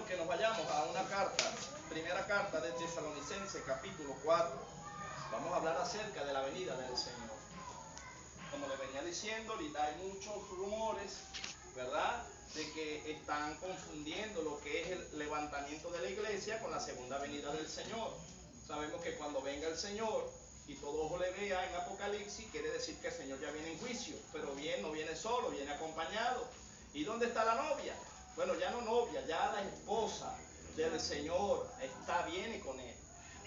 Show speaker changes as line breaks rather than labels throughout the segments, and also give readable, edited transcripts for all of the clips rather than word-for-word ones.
que nos vayamos a una carta, primera carta de Tesalonicenses, capítulo 4. Vamos a hablar acerca de la venida del Señor. Como le venía diciendo, ahorita hay muchos rumores, ¿verdad?, de que están confundiendo lo que es el levantamiento de la iglesia con la segunda venida del Señor. Sabemos que cuando venga el Señor y todo ojo le vea en Apocalipsis, quiere decir que el Señor ya viene en juicio, pero bien, no viene solo, viene acompañado. ¿Y dónde está la novia? Bueno, ya no novia, ya la esposa del Señor viene con él.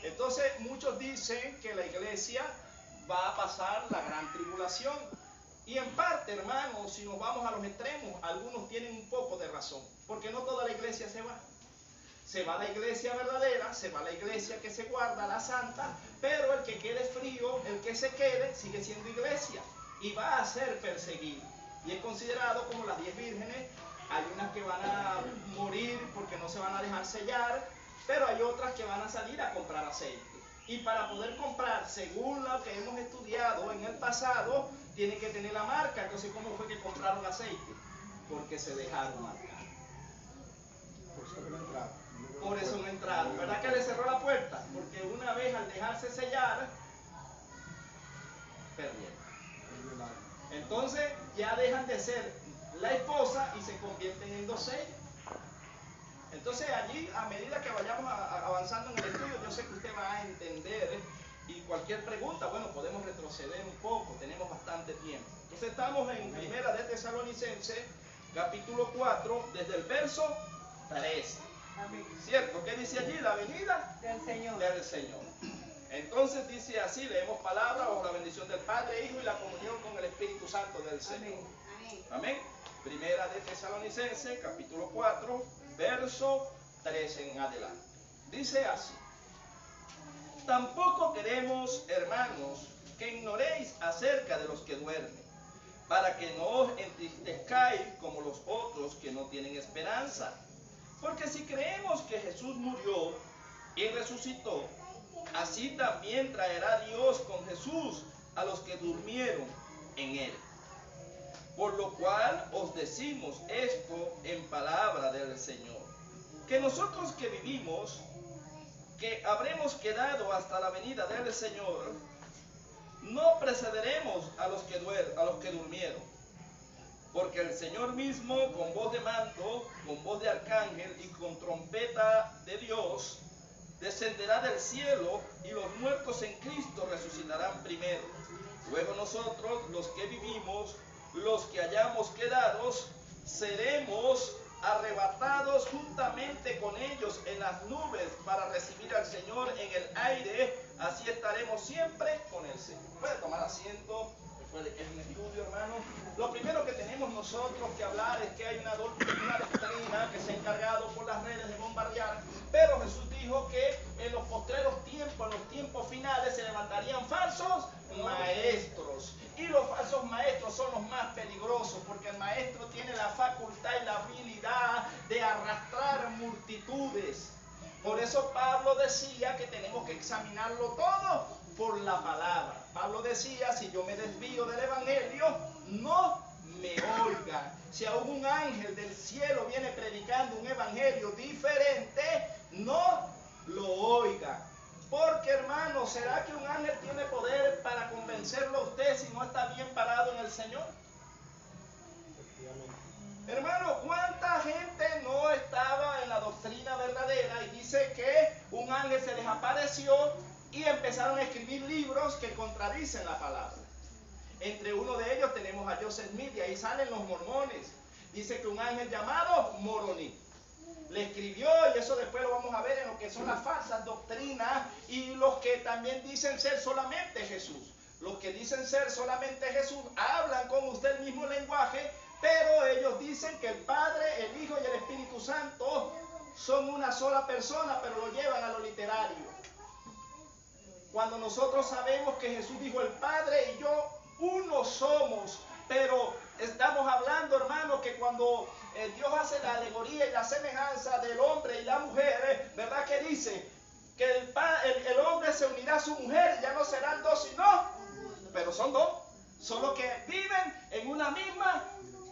Entonces muchos dicen que la iglesia va a pasar la gran tribulación. Y en parte, hermanos, si nos vamos a los extremos, algunos tienen un poco de razón, porque no toda la iglesia se va. Se va la iglesia verdadera, se va la iglesia que se guarda, la santa, pero el que quede frío, el que se quede, sigue siendo iglesia y va a ser perseguido. Y es considerado como las 10 vírgenes. Hay unas que van a morir porque no se van a dejar sellar, pero hay otras que van a salir a comprar aceite. Y para poder comprar, según lo que hemos estudiado en el pasado, tienen que tener la marca. Entonces, ¿cómo fue que compraron aceite? Porque se dejaron marcar.
Por eso no entraron.
Por eso no entraron. ¿Verdad que le cerró la puerta? Porque una vez al dejarse sellar, perdieron. Entonces ya dejan de ser la esposa y se convierten en doncellas. Entonces allí, a medida que vayamos avanzando en el estudio, yo sé que usted va a entender, y cualquier pregunta, bueno, podemos retroceder un poco, tenemos bastante tiempo. Entonces estamos en Primera de Tesalonicenses, capítulo 4, desde el verso 13.
Amén.
¿Cierto? ¿Qué dice allí? La venida
Del Señor.
del Señor. Entonces dice así, leemos palabra bajo la bendición del Padre, Hijo y la comunión con el Espíritu Santo del Señor.
Amén.
Amén. Primera de Tesalonicenses, capítulo 4, verso 13 en adelante. Dice así: tampoco queremos, hermanos, que ignoréis acerca de los que duermen, para que no os entristezcáis como los otros que no tienen esperanza. Porque si creemos que Jesús murió y resucitó, así también traerá Dios con Jesús a los que durmieron en él. Por lo cual os decimos esto en palabra del Señor, que nosotros que vivimos, que habremos quedado hasta la venida del Señor, no precederemos a los que durmieron. Porque el Señor mismo, con voz de mando, con voz de arcángel y con trompeta de Dios, descenderá del cielo, y los muertos en Cristo resucitarán primero. Luego nosotros, los que vivimos, los que hayamos quedado, seremos arrebatados juntamente con ellos en las nubes para recibir al Señor en el aire. Así estaremos siempre con el Señor. Puede tomar asiento. Después de que es un estudio, hermano, lo primero que tenemos nosotros que hablar es que hay una doctrina que se ha encargado por las redes de bombardear, pero Jesús dijo que en los postreros tiempos, en los tiempos finales, se levantarían falsos maestros, y los falsos maestros son los más peligrosos, porque el maestro tiene la facultad y la habilidad de arrastrar multitudes. Por eso Pablo decía que tenemos que examinarlo todo por la palabra. Pablo decía: si yo me desvío del evangelio, no me oigan. Si aún un ángel del cielo viene predicando un evangelio diferente, no lo oigan. Porque, hermano, ¿será que un ángel tiene poder para convencerlo a usted si no está bien parado en el Señor? Hermano, ¿cuánta gente no estaba en la doctrina verdadera y dice que un ángel se les apareció y empezaron a escribir libros que contradicen la palabra? Entre uno de ellos tenemos a Joseph Smith, y ahí salen los mormones. Dice que un ángel llamado Moroni le escribió, y eso después lo vamos a ver en lo que son las falsas doctrinas, y los que también dicen ser solamente Jesús. Los que dicen ser solamente Jesús hablan con usted el mismo lenguaje, pero ellos dicen que el Padre, el Hijo y el Espíritu Santo son una sola persona, pero lo llevan a lo literario. Cuando nosotros sabemos que Jesús dijo: el Padre y yo uno somos. Pero estamos hablando, hermano, que cuando Dios hace la alegoría y la semejanza del hombre y la mujer, ¿verdad que dice? Que el hombre se unirá a su mujer, y ya no serán dos sino, pero son dos, solo que viven en una misma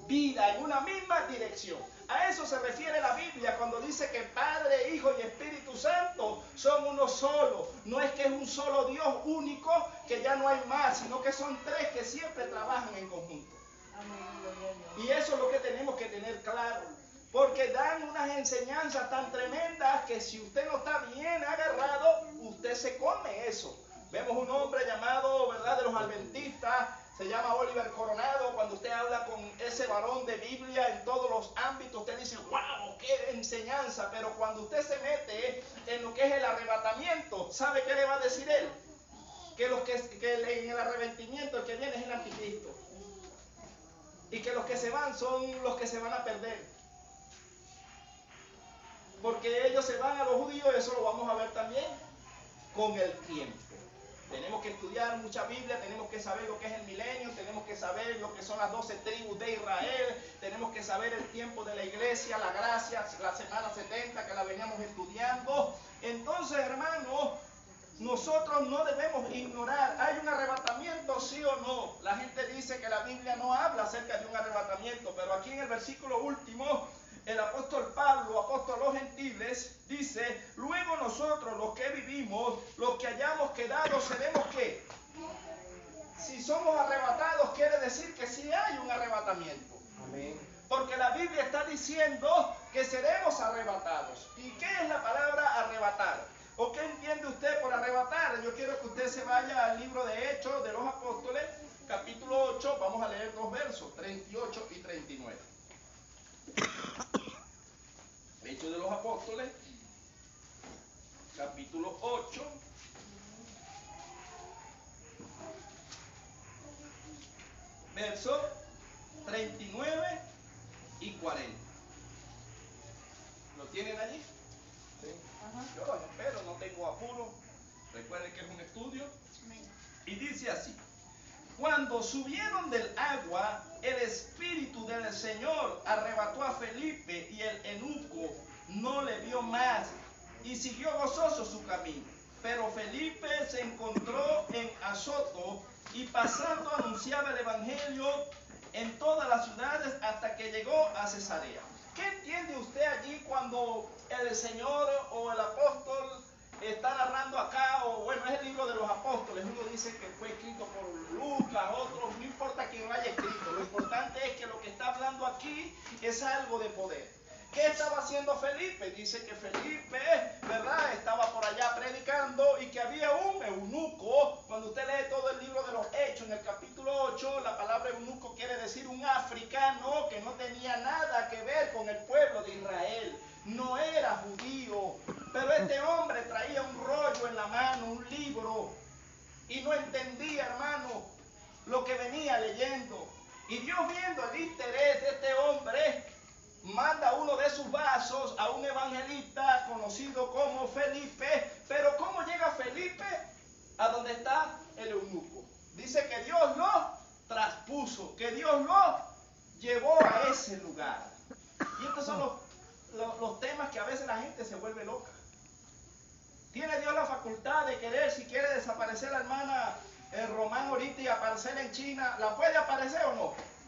vida, en una misma dirección. A eso se refiere la Biblia cuando dice que Padre, Hijo y Espíritu Santo son uno solo. No es que es un solo Dios único, que ya no hay más, sino que son tres que siempre trabajan en conjunto. Y eso es lo que tenemos que tener claro, porque dan unas enseñanzas tan tremendas que si usted no está bien agarrado, usted se come eso. Vemos un hombre llamado, ¿verdad?, de los adventistas, se llama Oliver Coronado. Cuando usted habla con ese varón de Biblia en todos los ámbitos, usted dice, wow, qué enseñanza. Pero cuando usted se mete en lo que es el arrebatamiento, ¿sabe qué le va a decir él? Que en el arrepentimiento el que viene es el anticristo. Y que los que se van son los que se van a perder. Porque ellos se van a los judíos, eso lo vamos a ver también con el tiempo. Tenemos que estudiar mucha Biblia, tenemos que saber lo que es el milenio, tenemos que saber lo que son las 12 tribus de Israel, tenemos que saber el tiempo de la iglesia, la gracia, la semana 70 que la veníamos estudiando. Entonces, hermanos, nosotros no debemos ignorar, ¿hay un arrebatamiento, sí o no? La gente dice que la Biblia no habla acerca de un arrebatamiento, pero aquí en el versículo último, el apóstol Pablo, apóstol a los gentiles, dice, luego nosotros los que vivimos, los que hayamos quedado, seremos ¿qué? Si somos arrebatados, quiere decir que sí hay un arrebatamiento. Amén. Porque la Biblia está diciendo que seremos arrebatados. ¿Y qué es la palabra arrebatar? ¿O qué entiende usted por arrebatar? Yo quiero que usted se vaya al libro de Hechos de los Apóstoles, capítulo 8, vamos a leer dos versos, 38 y 39. Hechos de los Apóstoles, capítulo 8, versos 39 y 40. ¿Lo tienen allí? Sí. Yo los espero, no tengo apuro. Recuerden que es un estudio. Y dice así: cuando subieron del agua, el Espíritu del Señor arrebató a Felipe y el eunuco no le vio más y siguió gozoso su camino. Pero Felipe se encontró en Azoto y pasando anunciaba el Evangelio en todas las ciudades hasta que llegó a Cesarea. ¿Qué entiende usted allí cuando el Señor o el apóstol está narrando acá? O bueno, es el libro de los apóstoles. Uno dice que fue escrito por Lucas, otros, no importa quién lo haya escrito. Lo importante es que lo que está hablando aquí es algo de poder. ¿Qué estaba haciendo Felipe? Dice que Felipe, ¿verdad?, estaba por allá predicando y que había un eunuco. Cuando usted lee todo el libro de los Hechos, en el capítulo 8, la palabra eunuco quiere decir un africano que no tenía nada que ver con el pueblo de Israel. No era judío, pero este hombre traía un rollo en la mano, un libro, y no entendía, hermano, lo que venía leyendo. Y Dios, viendo el interés de este hombre, manda uno de sus vasos a un evangelista conocido como Felipe. Pero ¿cómo llega Felipe a donde está el eunuco? Dice que Dios lo traspuso, que Dios lo llevó a ese lugar. Y estos son los temas que a veces la gente se vuelve loca. ¿Tiene Dios la facultad de querer, si quiere desaparecer la hermana Román ahorita y aparecer en China? ¿La puede aparecer o no?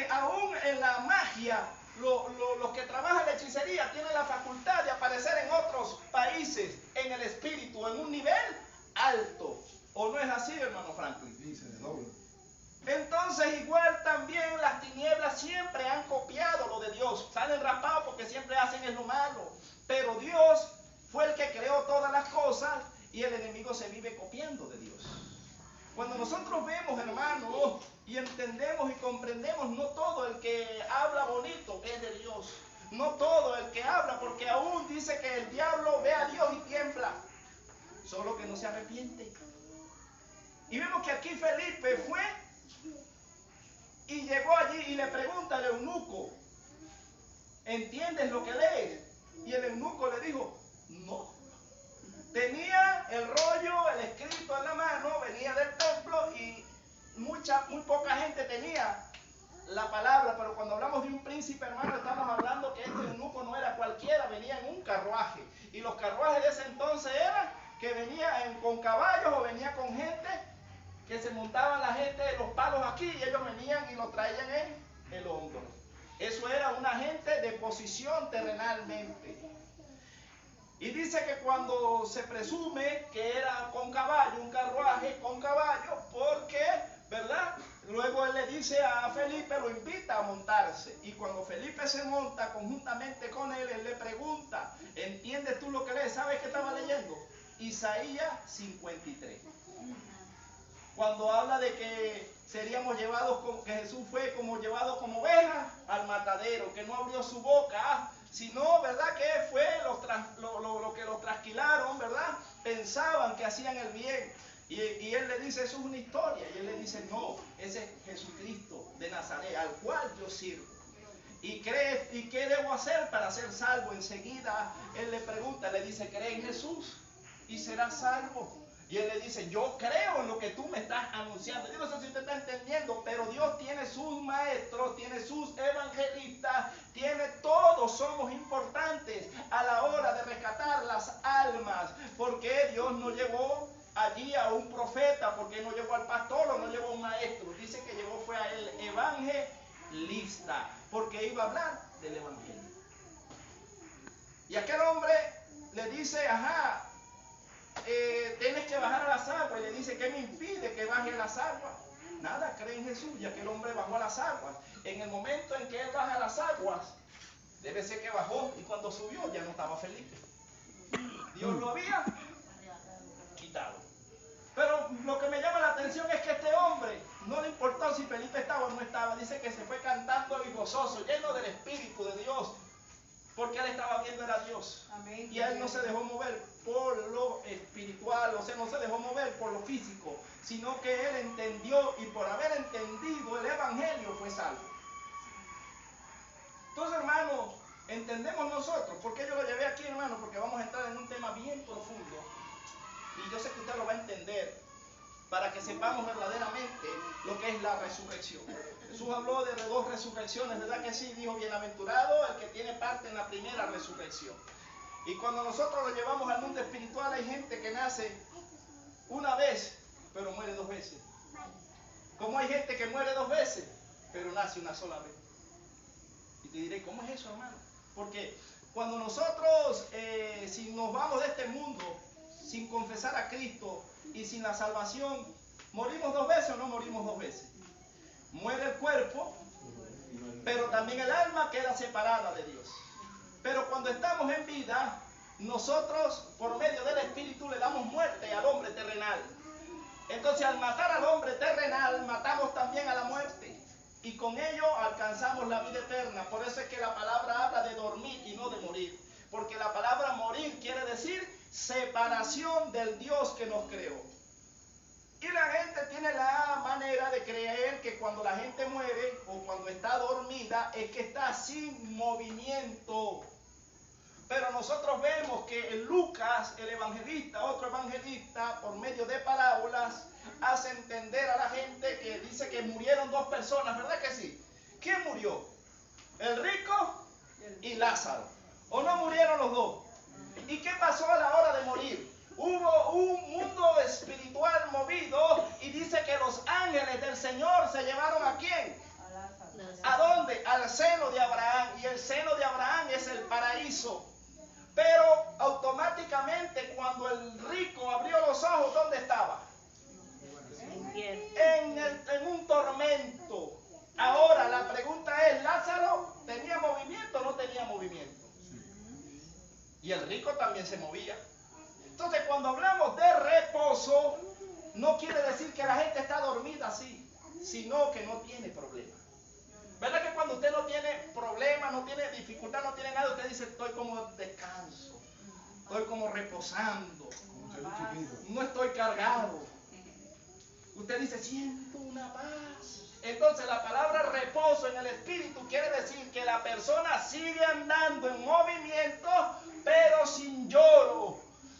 Aún en la magia, los que trabajan la hechicería tienen la facultad de aparecer en otros países, en el espíritu, en un nivel alto. ¿O no es así, hermano Franklin?
Sí, se desdobla.
Entonces, igual también las tinieblas siempre han copiado lo de Dios. Salen raspados porque siempre hacen es lo malo. Pero Dios fue el que creó todas las cosas y el enemigo se vive copiando de Dios. Cuando nosotros vemos, hermanos, y entendemos y comprendemos, no todo el que habla bonito es de Dios. No todo el que habla, porque aún dice que el diablo ve a Dios y tiembla. Solo que no se arrepiente. Y vemos que aquí Felipe fue y llegó allí y le pregunta al eunuco, ¿entiendes lo que lees? Y el eunuco le dijo, no. Tenía el rollo, el escrito en la mano, venía del templo y muy poca gente tenía la palabra. Pero cuando hablamos de un príncipe, hermano, estamos hablando que este eunuco no era cualquiera, venía en un carruaje. Y los carruajes de ese entonces eran que venía con caballos o venía con gente que se montaban la gente de los palos aquí y ellos venían y lo traían en el hombro. Eso era una gente de posición terrenalmente. Y dice que cuando se presume que era con caballo, un carruaje con caballo, porque, ¿verdad? Luego él le dice a Felipe, lo invita a montarse. Y cuando Felipe se monta conjuntamente con él, él le pregunta, ¿entiendes tú lo que lees? ¿Sabes qué estaba leyendo? Isaías 53. Cuando habla de que seríamos llevados, que Jesús fue como llevado como ovejas al matadero, que no abrió su boca, sino, ¿verdad? Que fue lo que los trasquilaron, ¿verdad? Pensaban que hacían el bien. Y él le dice, eso es una historia. Y él le dice, no, ese es Jesucristo de Nazaret, al cual yo sirvo. ¿Y qué debo hacer para ser salvo? Enseguida él le pregunta, le dice, cree en Jesús y serás salvo. Y él le dice, yo creo en lo que tú me estás anunciando. Yo no sé si usted está entendiendo, pero Dios tiene sus maestros, tiene sus evangelistas, todos somos importantes a la hora de rescatar las almas. Porque Dios no llevó allí a un profeta, porque no llevó al pastor o no llevó a un maestro. Dice que llevó fue a el evangelista, porque iba a hablar del evangelio. Y aquel hombre le dice, ajá, tienes que bajar a las aguas. Y le dice, ¿qué me impide que baje a las aguas? Nada, cree en Jesús. Y aquel hombre bajó a las aguas. En el momento en que él baja a las aguas, debe ser que bajó, y cuando subió ya no estaba Felipe. Dios lo había quitado. Pero lo que me llama la atención es que este hombre no le importó si Felipe estaba o no estaba. Dice que se fue cantando y gozoso, lleno del Espíritu de Dios, porque él estaba viendo a Dios. Amén. Y él no se dejó mover por lo espiritual, o sea, no se dejó mover por lo físico, sino que él entendió, y por haber entendido el evangelio fue salvo. Entonces, hermano, entendemos nosotros. ¿Por qué yo lo llevé aquí, hermano? Porque vamos a entrar en un tema bien profundo, y yo sé que usted lo va a entender, para que sepamos verdaderamente lo que es la resurrección. Jesús habló de dos resurrecciones, ¿verdad que sí? Dijo, bienaventurado el que tiene parte en la primera resurrección. Y cuando nosotros lo llevamos al mundo espiritual, hay gente que nace una vez, pero muere dos veces. Como hay gente que muere dos veces, pero nace una sola vez. Y te diré, ¿cómo es eso, hermano? Porque cuando nosotros, si nos vamos de este mundo sin confesar a Cristo y sin la salvación, ¿morimos dos veces o no morimos dos veces? Muere el cuerpo, pero también el alma queda separada de Dios. Pero cuando estamos en vida, nosotros por medio del Espíritu le damos muerte al hombre terrenal. Entonces, al matar al hombre terrenal, matamos también a la muerte, y con ello alcanzamos la vida eterna. Por eso es que la palabra habla de dormir y no de morir, porque la palabra morir quiere decir separación del Dios que nos creó. Y la gente tiene la manera de creer que cuando la gente muere o cuando está dormida es que está sin movimiento. Pero nosotros vemos que Lucas, el evangelista, otro evangelista, por medio de parábolas, hace entender a la gente que dice que murieron dos personas, ¿verdad que sí? ¿Quién murió? El rico y Lázaro. ¿O no murieron los dos? ¿Y qué pasó a la hora de morir? Hubo un mundo espiritual movido, y dice que los ángeles del Señor se llevaron ¿a quién? ¿A dónde? Al seno de Abraham. Y el seno de Abraham es el paraíso. Pero automáticamente cuando el rico abrió los ojos, ¿dónde estaba? En un tormento. Ahora la pregunta es, ¿Lázaro tenía movimiento o no tenía movimiento? Y el rico también se movía. Entonces, cuando hablamos de reposo, no quiere decir que la gente está dormida así, sino que no tiene problema. ¿Verdad que cuando usted no tiene problema, no tiene dificultad, no tiene nada, usted dice, estoy como descanso, estoy como reposando, no estoy cargado? Usted dice, siento una paz. Entonces, la palabra reposo en el espíritu quiere decir que la persona sigue andando en movimiento, pero sin lloro,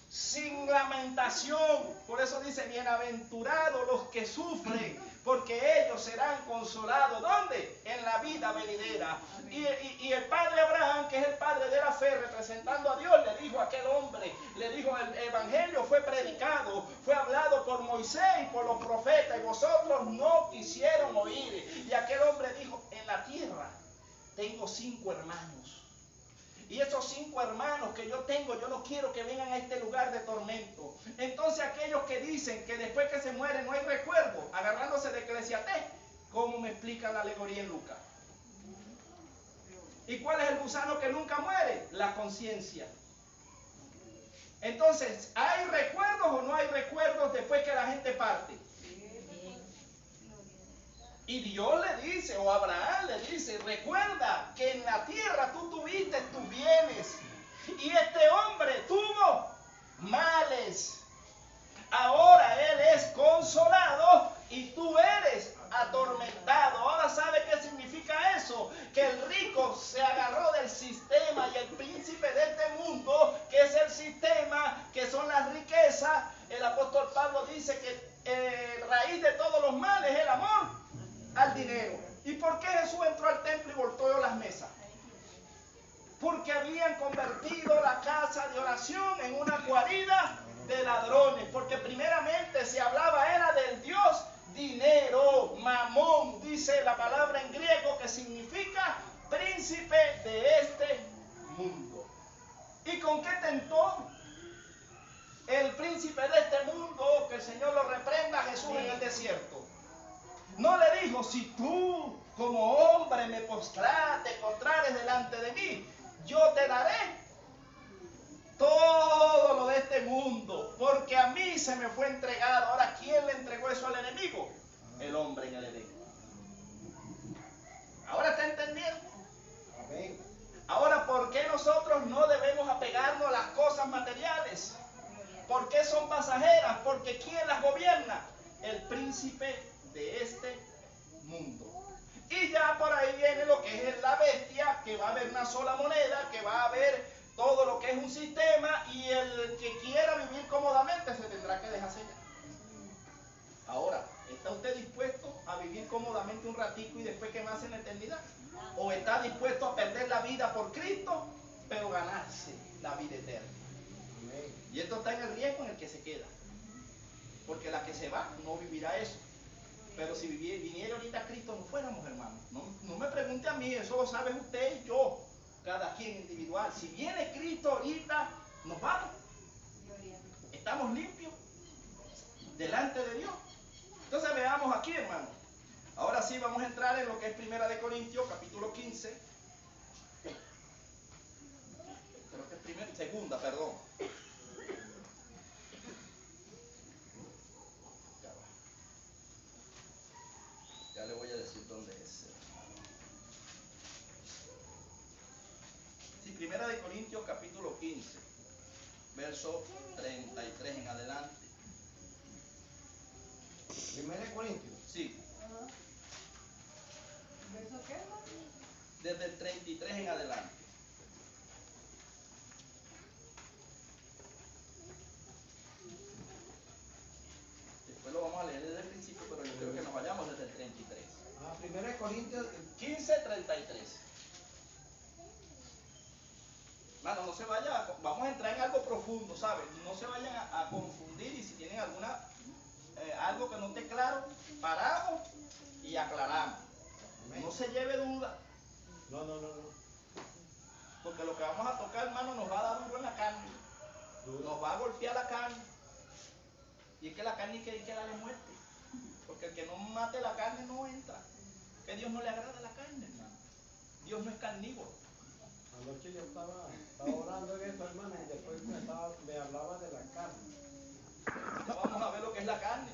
sin lamentación. Por eso dice, bienaventurados los que sufren, porque ellos serán consolados. ¿Dónde? En en la vida venidera. Y el padre Abraham, que es el padre de la fe, representando a Dios, le dijo a aquel hombre, le dijo: el evangelio fue predicado, fue hablado por Moisés y por los profetas, y vosotros no quisieron oír. Y aquel hombre dijo: en la tierra tengo 5 hermanos. Y esos 5 hermanos que yo tengo, yo no quiero que vengan a este lugar de tormento. Entonces aquellos que dicen que después que se muere no hay recuerdo, agarrándose de Eclesiastés, ¿cómo me explica la alegoría en Lucas? ¿Y cuál es el gusano que nunca muere? La conciencia. Entonces, ¿hay recuerdos o no hay recuerdos después que la gente parte? Y Dios le dice, o Abraham le dice: recuerda que en la tierra tú tuviste tus bienes y este hombre tuvo males. Ahora él es consolado y tú eres atormentado. Ahora, ¿sabe qué significa eso? Que el rico se agarró del sistema, y el príncipe de este mundo, que es el sistema, que son las riquezas. El apóstol Pablo dice que raíz de todos los males es el amor al dinero. ¿Y por qué Jesús entró al templo y volteó las mesas? Porque habían convertido la casa de oración en una guarida de ladrones. Porque primeramente se hablaba era del Dios dinero, mamón, dice la palabra en griego, que significa príncipe de este mundo. ¿Y con qué tentó el príncipe de este mundo? Que el Señor lo reprenda a Jesús en el desierto. No le dijo: si tú como hombre te postrares delante de mí, yo te daré todo lo de este mundo, porque a mí se me fue entregado. Ahora, ¿quién le entregó eso al enemigo? El hombre en el Edén. ¿Ahora está entendiendo?
Amén.
Ahora, ¿por qué nosotros no debemos apegarnos a las cosas materiales? ¿Por qué son pasajeras? Porque ¿quién las gobierna? El príncipe de este mundo. Y ya por ahí viene lo que es la bestia, que va a haber una sola moneda, que va a haber todo lo que es un sistema, y el que quiera vivir cómodamente se tendrá que dejar sellar. Ahora, ¿está usted dispuesto a vivir cómodamente un ratico y después quemarse en la eternidad? ¿O está dispuesto a perder la vida por Cristo, pero ganarse la vida eterna? Y esto está en el riesgo en el que se queda. Porque la que se va no vivirá eso. Pero si viniera ahorita Cristo, no fuéramos hermanos. No me pregunte a mí, eso lo sabe usted y yo, cada quien individual. Si viene Cristo ahorita, nos vamos. Estamos limpios delante de Dios. Entonces veamos aquí, hermano. Ahora sí vamos a entrar en lo que es Primera de Corintios, capítulo 15. Creo que es segunda, perdón. Ya le voy a decir dónde es. Sí, Primera de Corintios, capítulo 15, verso 33 en adelante.
Primera de Corintios.
Sí.
¿Verso qué?
Desde el 33 en adelante. Después lo vamos a leer desde el principio, pero yo creo que nos vayamos desde el 33.
Primera de Corintios
15, 33. Mano, no se vaya, vamos a entrar en algo profundo, ¿sabes? No se vayan a confundir, y si tienen algo que no esté claro, paramos y aclaramos. No se lleve duda.
No.
Porque lo que vamos a tocar, hermano, nos va a dar duro en la carne. Nos va a golpear la carne. Y es que la carne hay que darle muerte. Porque el que no mate la carne no entra. Que a Dios no le agrada la carne, hermano. Dios no es carnívoro.
Anoche yo estaba orando en eso, hermano, y después me hablaba de la carne.
Ya vamos a ver lo que es la carne.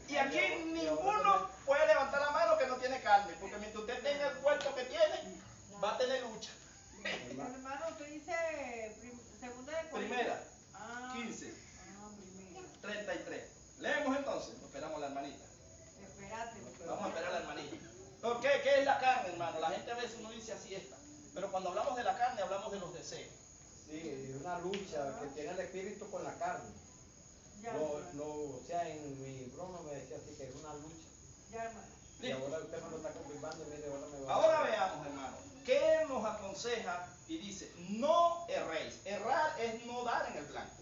Y aquí ninguno puede levantar la mano que no tiene carne. Porque mientras usted tenga el cuerpo que tiene, va a tener lucha.
Hermano, usted dice segunda de Corintios.
Primera,
15.
15, 33. Leemos entonces. Esperamos a la hermanita.
Espérate.
Vamos a esperar a la hermanita. ¿Por qué? ¿Qué es la carne, hermano? La gente a veces uno dice así está. Pero cuando hablamos de la carne, hablamos de los deseos.
Sí, una lucha que tiene el espíritu con la carne.
Ya,
O sea, en mi broma me decía así que es una lucha.
ya, hermano.
Y ahora usted me lo está confirmando, mire, ahora me va
aconseja y dice, no erréis. Errar es no dar en el blanco.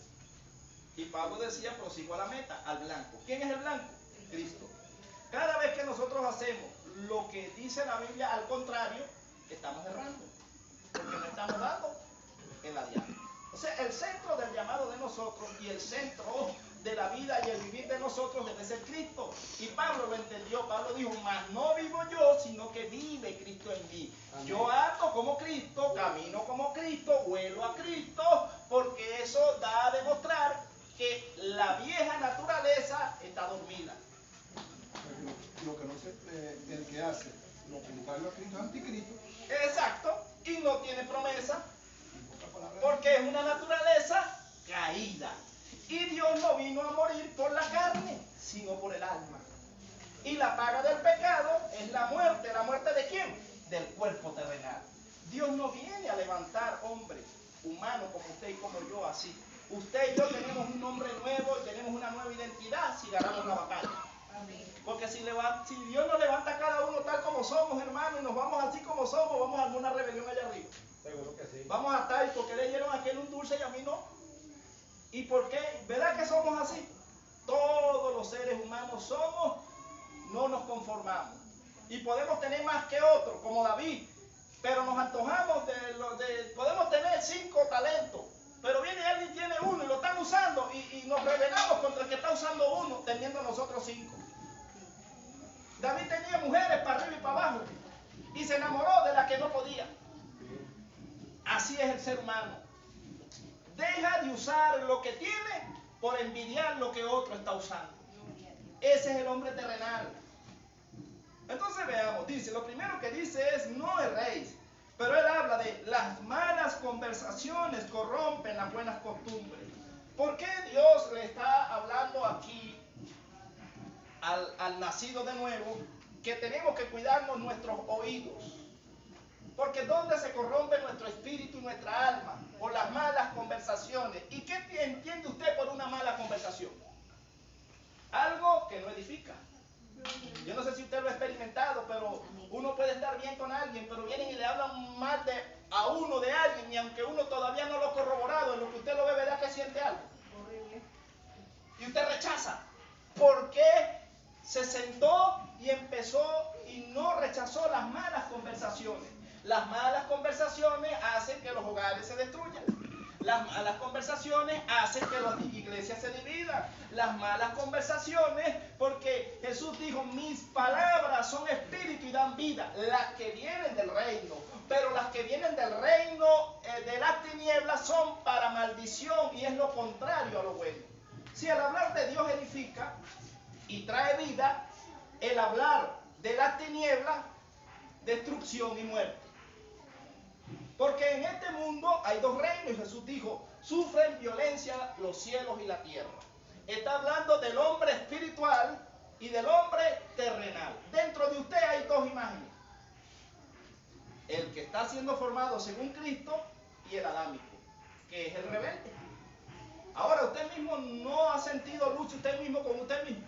Y Pablo decía, prosigo a la meta, al blanco. ¿Quién es el blanco? Cristo. Cada vez que nosotros hacemos lo que dice la Biblia al contrario, estamos errando. Porque no estamos dando en la diana. O sea, el centro del llamado de nosotros y el centro de la vida y el vivir de nosotros debe ser Cristo. Y Pablo lo entendió. Pablo dijo, mas no vivo yo, sino que vive Cristo en mí. Amén. Yo ando como Cristo, camino como Cristo, vuelo a Cristo, porque eso da a demostrar que la vieja naturaleza está dormida.
Lo que no se, el que hace lo contrario a Cristo es anticristo.
Exacto, y no tiene promesa, porque es una naturaleza caída. Y Dios no vino a morir por la carne, sino por el alma. Y la paga del pecado es la muerte. ¿La muerte de quién? Del cuerpo terrenal. Dios no viene a levantar hombres humanos como usted y como yo así. Usted y yo tenemos un nombre nuevo y tenemos una nueva identidad si ganamos la batalla. Porque si Dios nos levanta a cada uno tal como somos, hermanos, y nos vamos así como somos, vamos a alguna rebelión allá arriba.
Seguro que sí.
Vamos a estar, ¿y por qué le dieron a aquel un dulce y a mí no? ¿Y por qué? ¿Verdad que somos así? Todos los seres humanos somos, no nos conformamos. Y podemos tener más que otros, como David, pero nos antojamos podemos tener 5 talentos, pero viene alguien y tiene uno y lo están usando y nos rebelamos contra el que está usando uno, teniendo nosotros 5. David tenía mujeres para arriba y para abajo y se enamoró de la que no podía. Así es el ser humano. Deja de usar lo que tiene por envidiar lo que otro está usando. Ese es el hombre terrenal. Entonces veamos, dice, lo primero que dice es no erréis. Pero él habla de las malas conversaciones corrompen las buenas costumbres. ¿Por qué Dios le está hablando aquí al nacido de nuevo que tenemos que cuidarnos nuestros oídos? Porque ¿dónde se corrompe nuestro espíritu y nuestra alma? Por las malas conversaciones. ¿Y qué entiende usted por una mala conversación? Algo que no edifica. Yo no sé si usted lo ha experimentado, pero uno puede estar bien con alguien, pero vienen y le hablan mal a uno de alguien, y aunque uno todavía no lo ha corroborado, en lo que usted lo ve, ¿verdad que siente algo? Y usted rechaza. ¿Por qué se sentó y empezó y no rechazó las malas conversaciones? Las malas conversaciones hacen que los hogares se destruyan. Las malas conversaciones hacen que las iglesias se dividan. Las malas conversaciones, porque Jesús dijo, mis palabras son espíritu y dan vida. Las que vienen del reino. Pero las que vienen del reino de las tinieblas son para maldición y es lo contrario a lo bueno. Si el hablar de Dios edifica y trae vida, el hablar de las tinieblas, destrucción y muerte. Porque en este mundo hay 2 reinos y Jesús dijo, sufren violencia los cielos y la tierra. Está hablando del hombre espiritual y del hombre terrenal. Dentro de usted hay 2 imágenes. El que está siendo formado según Cristo y el adámico, que es el rebelde. Ahora usted mismo no ha sentido lucha usted mismo con usted mismo.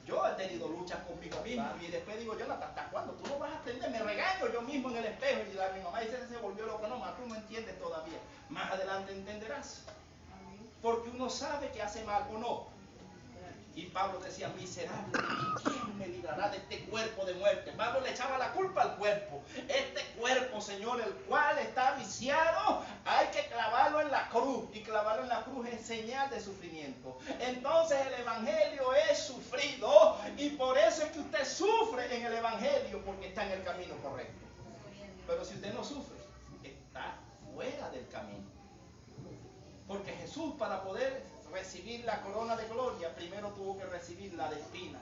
Yo he tenido luchas conmigo mismo y después digo, Jonathan, ¿hasta cuándo? Tú no vas a aprender. Me regaño yo mismo en el espejo y mi mamá dice, se volvió loco. No, más tú no entiendes todavía. Más adelante entenderás. Porque uno sabe que hace mal o no. Y Pablo decía, miserable de mí, ¿quién me librará de este cuerpo de muerte? Pablo le echaba la culpa al cuerpo. Este cuerpo, Señor, el cual está viciado, hay que clavarlo en la cruz. Y clavarlo en la cruz es señal de sufrimiento. Entonces el evangelio es sufrido. Y por eso es que usted sufre en el evangelio, porque está en el camino correcto. Pero si usted no sufre, está fuera del camino. Porque Jesús, para poder recibir la corona de gloria, primero tuvo que recibir la de espina.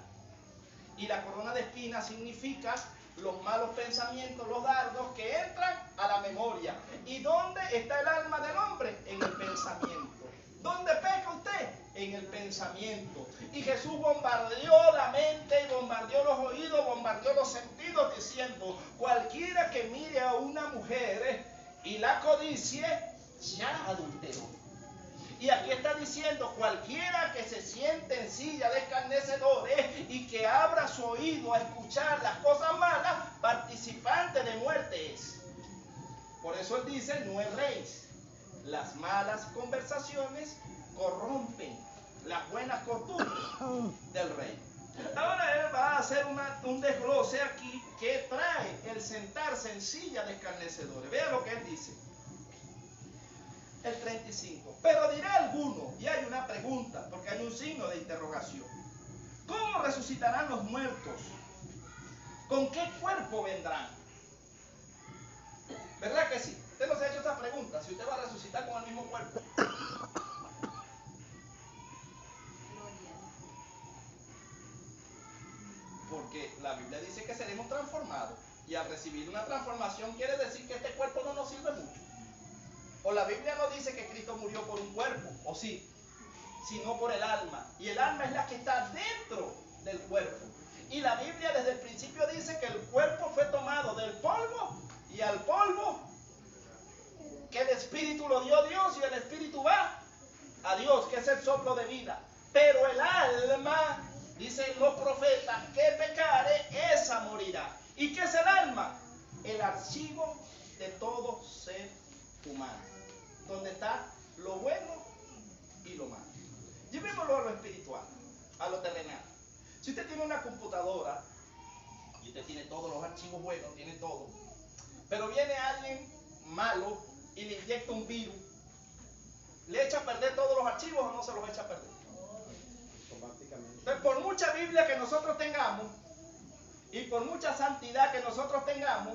Y la corona de espina significa los malos pensamientos, los dardos que entran a la memoria. ¿Y dónde está el alma del hombre? En el pensamiento. ¿Dónde peca usted? En el pensamiento. Y Jesús bombardeó la mente y bombardeó los oídos, bombardeó los sentidos, diciendo, cualquiera que mire a una mujer y la codicie, ya adulteró. Y aquí está diciendo, cualquiera que se siente en silla de escarnecedores y que abra su oído a escuchar las cosas malas, participante de muerte es. Por eso él dice, no erréis. Las malas conversaciones corrompen las buenas costumbres del rey. Ahora él va a hacer un desglose aquí que trae el sentarse en silla de escarnecedores. Vea lo que él dice. El 35. Pero dirá alguno, y hay una pregunta, porque hay un signo de interrogación. ¿Cómo resucitarán los muertos? ¿Con qué cuerpo vendrán? ¿Verdad que sí? Usted no se ha hecho esa pregunta, si usted va a resucitar con el mismo cuerpo. Porque la Biblia dice que seremos transformados. Y al recibir una transformación quiere decir que este cuerpo no nos sirve mucho. O la Biblia no dice que Cristo murió por un cuerpo, o sí, sino por el alma. Y el alma es la que está dentro del cuerpo. Y la Biblia desde el principio dice que el cuerpo fue tomado del polvo y al polvo, que el espíritu lo dio Dios y el espíritu va a Dios, que es el soplo de vida. Pero el alma, dicen los profetas, que pecare, esa morirá. ¿Y qué es el alma? El archivo de todo ser humano, donde está lo bueno y lo malo. Llevémoslo a lo espiritual, a lo terrenal. Si usted tiene una computadora y usted tiene todos los archivos buenos, tiene todo, pero viene alguien malo y le inyecta un virus, ¿le echa a perder todos los archivos o no se los echa a perder?
Automáticamente.
Entonces, por mucha Biblia que nosotros tengamos y por mucha santidad que nosotros tengamos,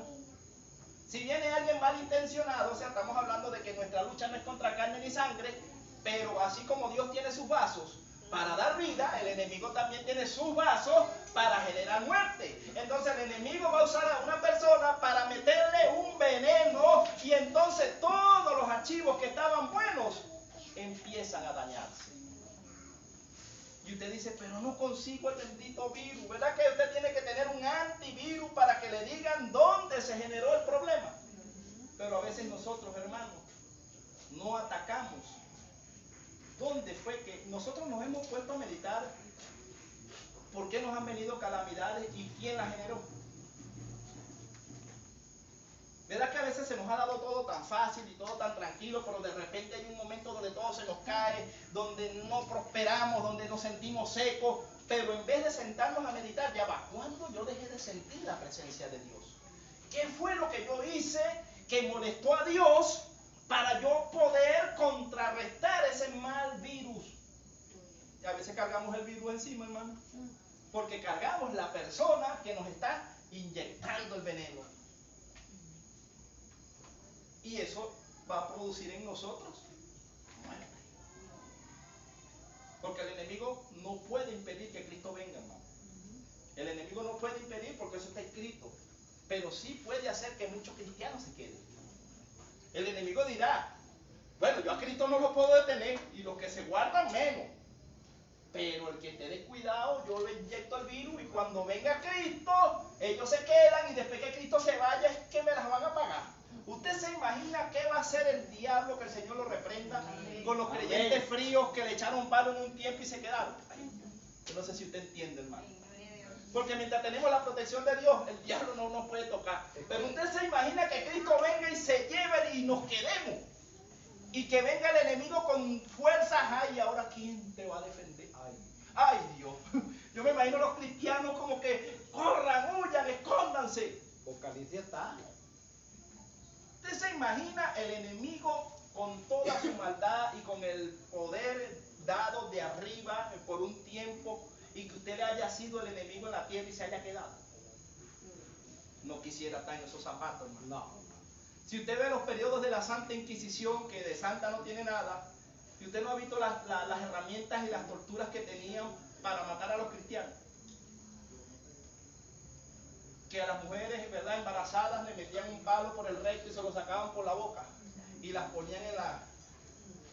si viene alguien malintencionado, o sea, estamos hablando de que nuestra lucha no es contra carne ni sangre, pero así como Dios tiene sus vasos para dar vida, el enemigo también tiene sus vasos para generar muerte. Entonces el enemigo va a usar a una persona para meterle un veneno y entonces todos los archivos que estaban buenos empiezan a dañarse. Y usted dice, pero no consigo el bendito virus. ¿Verdad que usted tiene que tener un antivirus para que le digan dónde se generó el problema? Pero a veces nosotros, hermanos, no atacamos. ¿Dónde fue que nosotros nos hemos puesto a meditar? ¿Por qué nos han venido calamidades y quién las generó? ¿Verdad que a veces se nos ha dado todo tan fácil y todo tan tranquilo, pero de repente hay un momento donde todo se nos cae, donde no prosperamos, donde nos sentimos secos, pero en vez de sentarnos a meditar, ya va, ¿cuándo yo dejé de sentir la presencia de Dios? ¿Qué fue lo que yo hice que molestó a Dios para yo poder contrarrestar ese mal virus? Y a veces cargamos el virus encima, hermano, porque cargamos la persona que nos está inyectando el veneno. Y eso va a producir en nosotros muerte. Porque el enemigo no puede impedir que Cristo venga, hermano. El enemigo no puede impedir porque eso está escrito. Pero sí puede hacer que muchos cristianos se queden. El enemigo dirá, bueno, yo a Cristo no lo puedo detener y los que se guardan menos. Pero el que esté descuidado, yo le inyecto el virus y cuando venga Cristo, ellos se quedan y después que Cristo se vaya es que me las van a pagar. ¿Usted se imagina qué va a hacer el diablo, que el Señor lo reprenda, con los creyentes fríos que le echaron palo en un tiempo y se quedaron? Yo no sé si usted entiende, hermano. Porque mientras tenemos la protección de Dios, el diablo no nos puede tocar. Pero usted se imagina que Cristo venga y se lleve y nos quedemos. Y que venga el enemigo con fuerzas. Ay, ¿ahora quién te va a defender? Ay, Dios. Yo me imagino los cristianos como que corran, huyan, escóndanse.
Apocalipsis está.
¿Usted se imagina el enemigo con toda su maldad y con el poder dado de arriba por un tiempo y que usted le haya sido el enemigo en la tierra y se haya quedado? No quisiera estar en esos zapatos, hermano.
No.
Si usted ve los periodos de la Santa Inquisición, que de santa no tiene nada, y usted no ha visto las herramientas y las torturas que tenían para matar a los cristianos, que a las mujeres, ¿verdad?, embarazadas le metían un palo por el recto y se lo sacaban por la boca y las ponían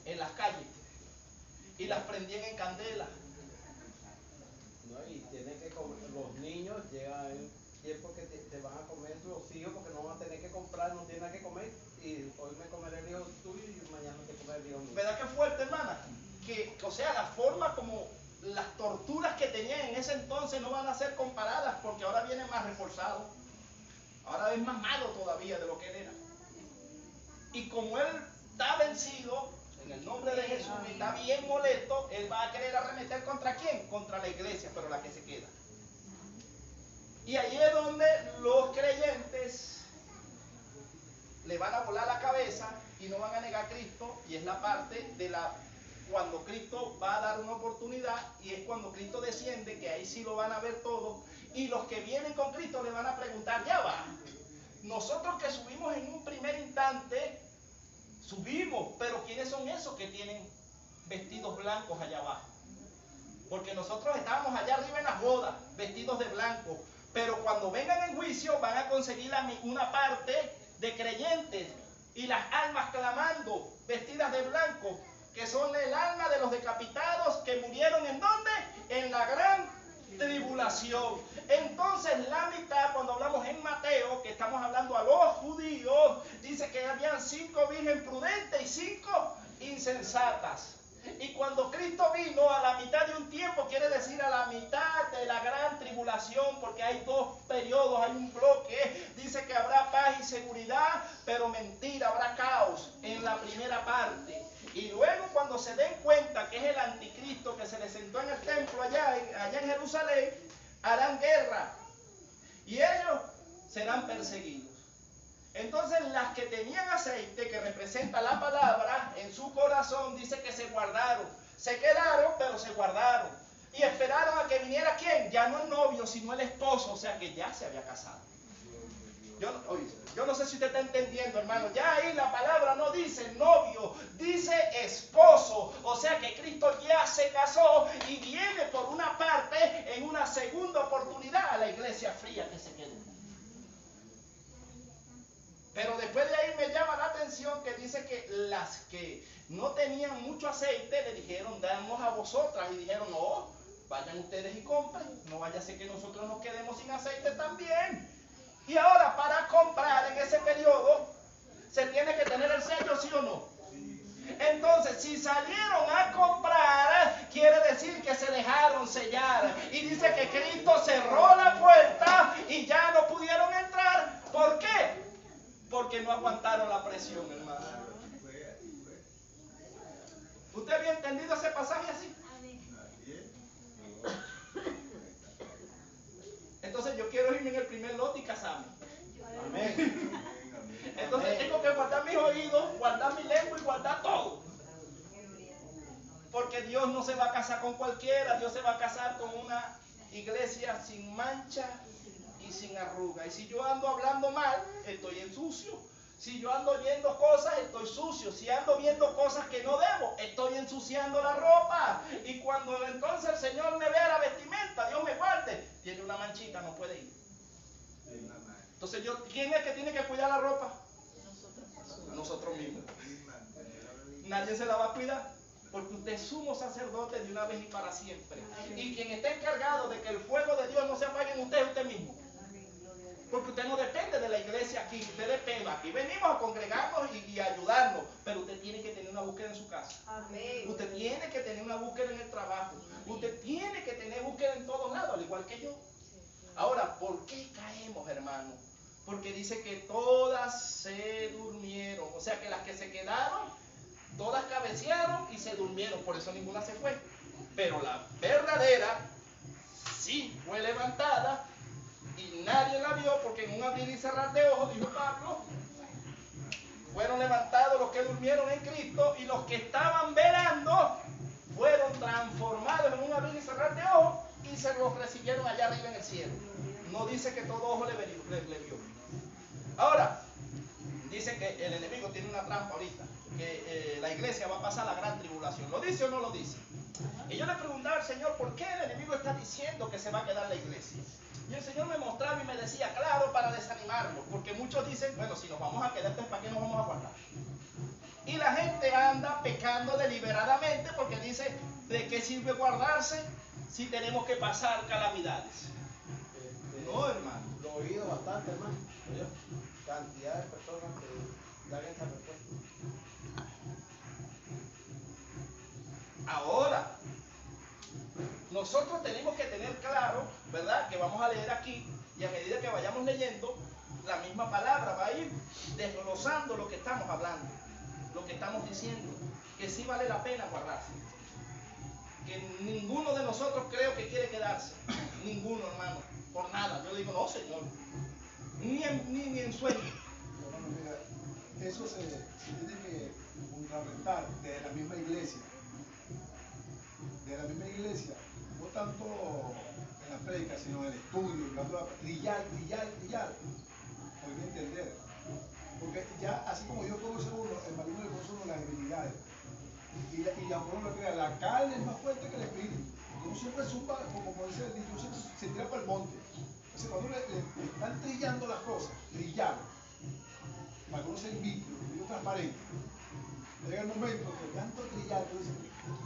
en las calles y las prendían en candela.
No, y tienen que comer, los niños llegan el tiempo que te van a comer los hijos porque no van a tener que comprar, no tienen nada que comer y hoy me comeré el hijo tuyo y mañana te comeré el hijo mío.
¿Verdad que fuerte, hermana? Que, o sea, la forma como las torturas que tenían en ese entonces no van a ser comparadas porque ahora viene más reforzado. Ahora es más malo todavía de lo que él era. Y como él está vencido en el nombre de Jesús y está bien molesto, él va a querer arremeter ¿contra quién? Contra la iglesia, pero la que se queda. Y ahí es donde los creyentes le van a volar la cabeza y no van a negar a Cristo, y es la parte de cuando Cristo va a dar una oportunidad, y es cuando Cristo desciende, que ahí sí lo van a ver todos, y los que vienen con Cristo le van a preguntar, ya va, nosotros que subimos en un primer instante, subimos, pero ¿quiénes son esos que tienen vestidos blancos allá abajo? Porque nosotros estábamos allá arriba en las bodas, vestidos de blanco, pero cuando vengan en juicio van a conseguir una parte de creyentes y las almas clamando, vestidas de blanco, que son el alma de los decapitados que murieron ¿en dónde? En la gran tribulación. Entonces la mitad, cuando hablamos en Mateo, que estamos hablando a los judíos, dice que habían 5 virgen prudentes y 5 insensatas. Y cuando Cristo vino a la mitad de un tiempo, quiere decir a la mitad de la gran tribulación, porque hay 2 periodos, hay un bloque. Dice que habrá paz y seguridad, pero mentira, habrá caos en la primera parte. Y luego cuando se den cuenta que es el anticristo que se le sentó en el templo allá en Jerusalén, harán guerra y ellos serán perseguidos. Entonces las que tenían aceite, que representa la palabra, en su corazón, dice que se guardaron. Se quedaron, pero se guardaron. Y esperaron a que viniera ¿quién? Ya no el novio, sino el esposo, o sea que ya se había casado. Yo no sé si usted está entendiendo, hermano. Ya ahí la palabra no dice novio, dice esposo. O sea que Cristo ya se casó y viene por una parte en una segunda oportunidad a la iglesia fría que se quedó. Pero después de ahí me llama la atención que dice que las que no tenían mucho aceite le dijeron, damos a vosotras. Y dijeron, no, vayan ustedes y compren. No vaya a ser que nosotros nos quedemos sin aceite también. Y ahora para comprar en ese periodo se tiene que tener el sello, ¿sí o no? Entonces, si salieron a comprar, quiere decir que se dejaron sellar. Y dice que Cristo cerró la puerta y ya no pudieron entrar. ¿Por qué? Porque no aguantaron la presión, hermano. ¿Usted había entendido ese pasaje así? Entonces yo quiero irme en el primer lote y casarme.
Amén.
Entonces tengo que guardar mis oídos, guardar mi lengua y guardar todo. Porque Dios no se va a casar con cualquiera, Dios se va a casar con una iglesia sin mancha y sin arruga. Y si yo ando hablando mal, estoy en sucio. Si yo ando oyendo cosas, estoy sucio. Si ando viendo cosas que no debo, estoy ensuciando la ropa. Y cuando entonces el Señor me vea la vestimenta, Dios me guarde, tiene una manchita, no puede ir. Entonces ¿quién es que tiene que cuidar la ropa? Nosotros mismos. Nadie se la va a cuidar, porque usted es sumo sacerdote de una vez y para siempre. Y quien está encargado de que el fuego de Dios no se apague en usted es usted mismo. Porque usted no depende de la iglesia aquí, usted depende. Aquí venimos a congregarnos y a ayudarnos, pero usted tiene que tener una búsqueda en su casa. Amén. Usted tiene que tener una búsqueda en el trabajo. Usted tiene que tener búsqueda en todos lados, al igual que yo. Ahora, ¿por qué caemos, hermano? Porque dice que todas se durmieron. O sea que las que se quedaron, todas cabecearon y se durmieron. Por eso ninguna se fue. Pero la verdadera sí fue levantada. Y nadie la vio porque en un abrir y cerrar de ojos, dijo Pablo, fueron levantados los que durmieron en Cristo y los que estaban velando fueron transformados en un abrir y cerrar de ojos y se los recibieron allá arriba en el cielo. No dice que todo ojo le vio. Ahora, dice que el enemigo tiene una trampa ahorita, que la iglesia va a pasar la gran tribulación. ¿Lo dice o no lo dice? Y yo le preguntaba al Señor, ¿por qué el enemigo está diciendo que se va a quedar la iglesia? Y el Señor me mostraba y me decía, claro, para desanimarnos, porque muchos dicen, bueno, si nos vamos a quedar, ¿para qué nos vamos a guardar? Y la gente anda pecando deliberadamente porque dice, ¿de qué sirve guardarse si tenemos que pasar calamidades? No, hermano.
Lo he oído bastante, hermano. Cantidad de personas que dan esa respuesta.
Ahora, nosotros tenemos que tener claro, ¿verdad? Que vamos a leer aquí y a medida que vayamos leyendo, la misma palabra va a ir desglosando reforzando lo que estamos hablando, lo que estamos diciendo, que sí vale la pena guardarse. Que ninguno de nosotros creo que quiere quedarse. Ninguno, hermano. Por nada. Yo digo, no, Señor. Ni en sueño.
Hermano, mira, eso se tiene que fundamentar de la misma iglesia. De la misma iglesia. No tanto en la prédica, sino en el estudio. Brillar. Hay que entender. Porque ya, así como Dios conoce a uno, el maligno le conoce a uno las debilidades. Y aunque uno lo crea, la carne es más fuerte que el espíritu. Uno siempre zumba, como dice el dicho, se tira para el monte. Entonces, cuando le están trillando las cosas, para que uno sea invicto, transparente, llega el momento que tanto trillar, tú dices,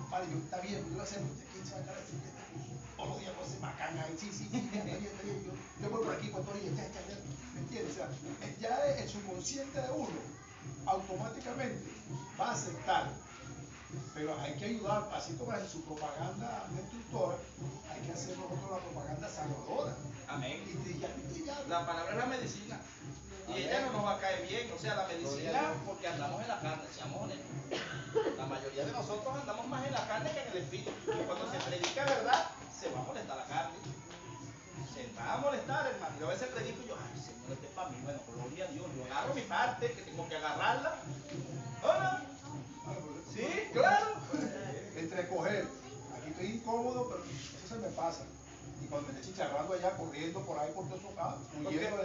vale, yo está bien, yo voy a hacer, ¿quién se va a encargar de este curso? Todos los días pues se bacana, sí, está bien, yo voy por aquí, por todo y ya, ¿me entiendes? O sea, ya el subconsciente de uno automáticamente va a aceptar. Pero hay que ayudar, así como en su propaganda destructora, hay que hacer nosotros la propaganda salvadora.
Amén.
Y trillar.
La palabra es la medicina. Y ella no nos va a caer bien. O sea, la medicina, porque andamos en la carne, seamos honestos. La mayoría de nosotros andamos más en la carne que en el espíritu. Y cuando se predica verdad, se va a molestar la carne. Se va a molestar, hermano. Yo a veces predico y yo, ay, Señor, este es para mí. Bueno, gloria a Dios. Yo agarro mi parte, que tengo que agarrarla. ¿No? Sí, claro.
Entre coger, aquí estoy incómodo, pero eso se me pasa. Y cuando me estoy chicharrando allá, corriendo por ahí por todo eso acá, huyendo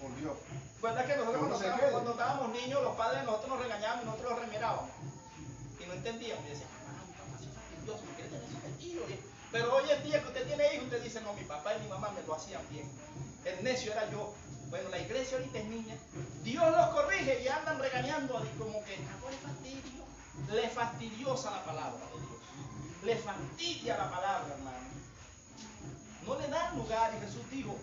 por Dios.
¿Verdad que nosotros cuando estábamos niños, los padres de nosotros nos regañaban y nosotros los remerábamos? Y no entendíamos. Y decían, mamá, mi papá sí es fastidioso, ¿no quiere tener su vestido? Pero hoy en día que usted tiene hijos, usted dice, no, mi papá y mi mamá me lo hacían bien. El necio era yo. Bueno, la iglesia ahorita es niña. Dios los corrige y andan regañando como que, no, fastidio. Le fastidiosa la palabra de Dios. Le fastidia la palabra, hermano. No le dan lugar. Y Jesús dijo,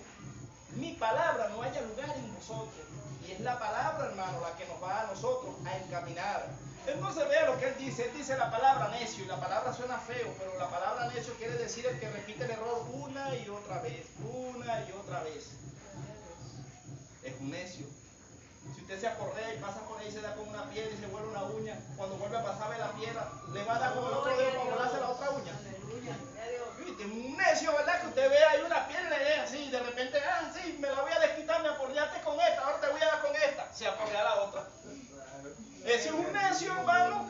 mi palabra no haya lugar en vosotros. Y es la palabra, hermano, la que nos va a nosotros a encaminar. Entonces vea lo que él dice la palabra necio, y la palabra suena feo, pero la palabra necio quiere decir el que repite el error una y otra vez. Es un necio. Si usted se acorrea y pasa por ahí, se da con una piedra y se vuelve una uña, cuando vuelve a pasarle la piedra, le va a dar con el otro dedo para volarse la otra uña. ¿Viste? Un necio, ¿verdad? Que usted ve ahí una piedra y le así, de repente, sí, me la voy a desquitar, me acorreaste con esta, ahora te voy a dar con esta. Se acorrea la otra. ¿Ese es un necio, hermano?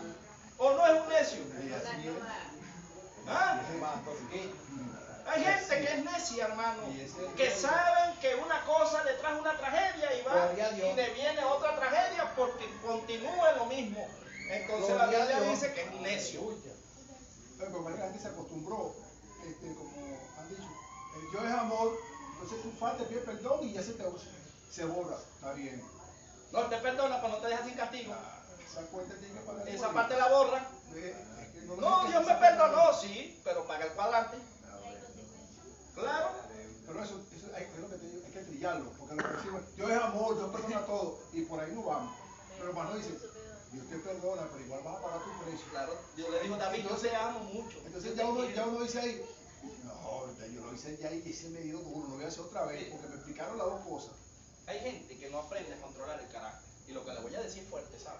¿O no es un necio? ¿Ah? Hay gente que es necia, hermano, que saben que una cosa le trae una tragedia y va y le viene otra tragedia porque continúa lo mismo. Entonces la Biblia dice que es un necio.
Pero la gente se acostumbró, como han dicho, Dios es amor, entonces tú faltas, pides perdón y ya se borra, está bien.
No te perdona, pero no te deja sin castigo.
Esa cuenta tiene que pagar.
Esa parte la borra. No, Dios me perdonó, sí, pero paga el cuadrante. Claro.
Pero eso es lo que te digo, hay que trillarlo, porque lo que decimos, Dios es amor, Dios perdona todo, y por ahí no vamos. Pero hermano dice, Dios te perdona, pero igual vas a pagar tu precio.
Claro, Dios le dijo a David, yo te amo mucho.
Entonces ya uno dice ahí, no, yo lo hice ya y ese me dio duro, no voy a hacer otra vez, porque me explicaron las dos cosas.
Hay gente que no aprende a controlar el carácter. Y lo que le voy a decir fuerte, ¿sabe?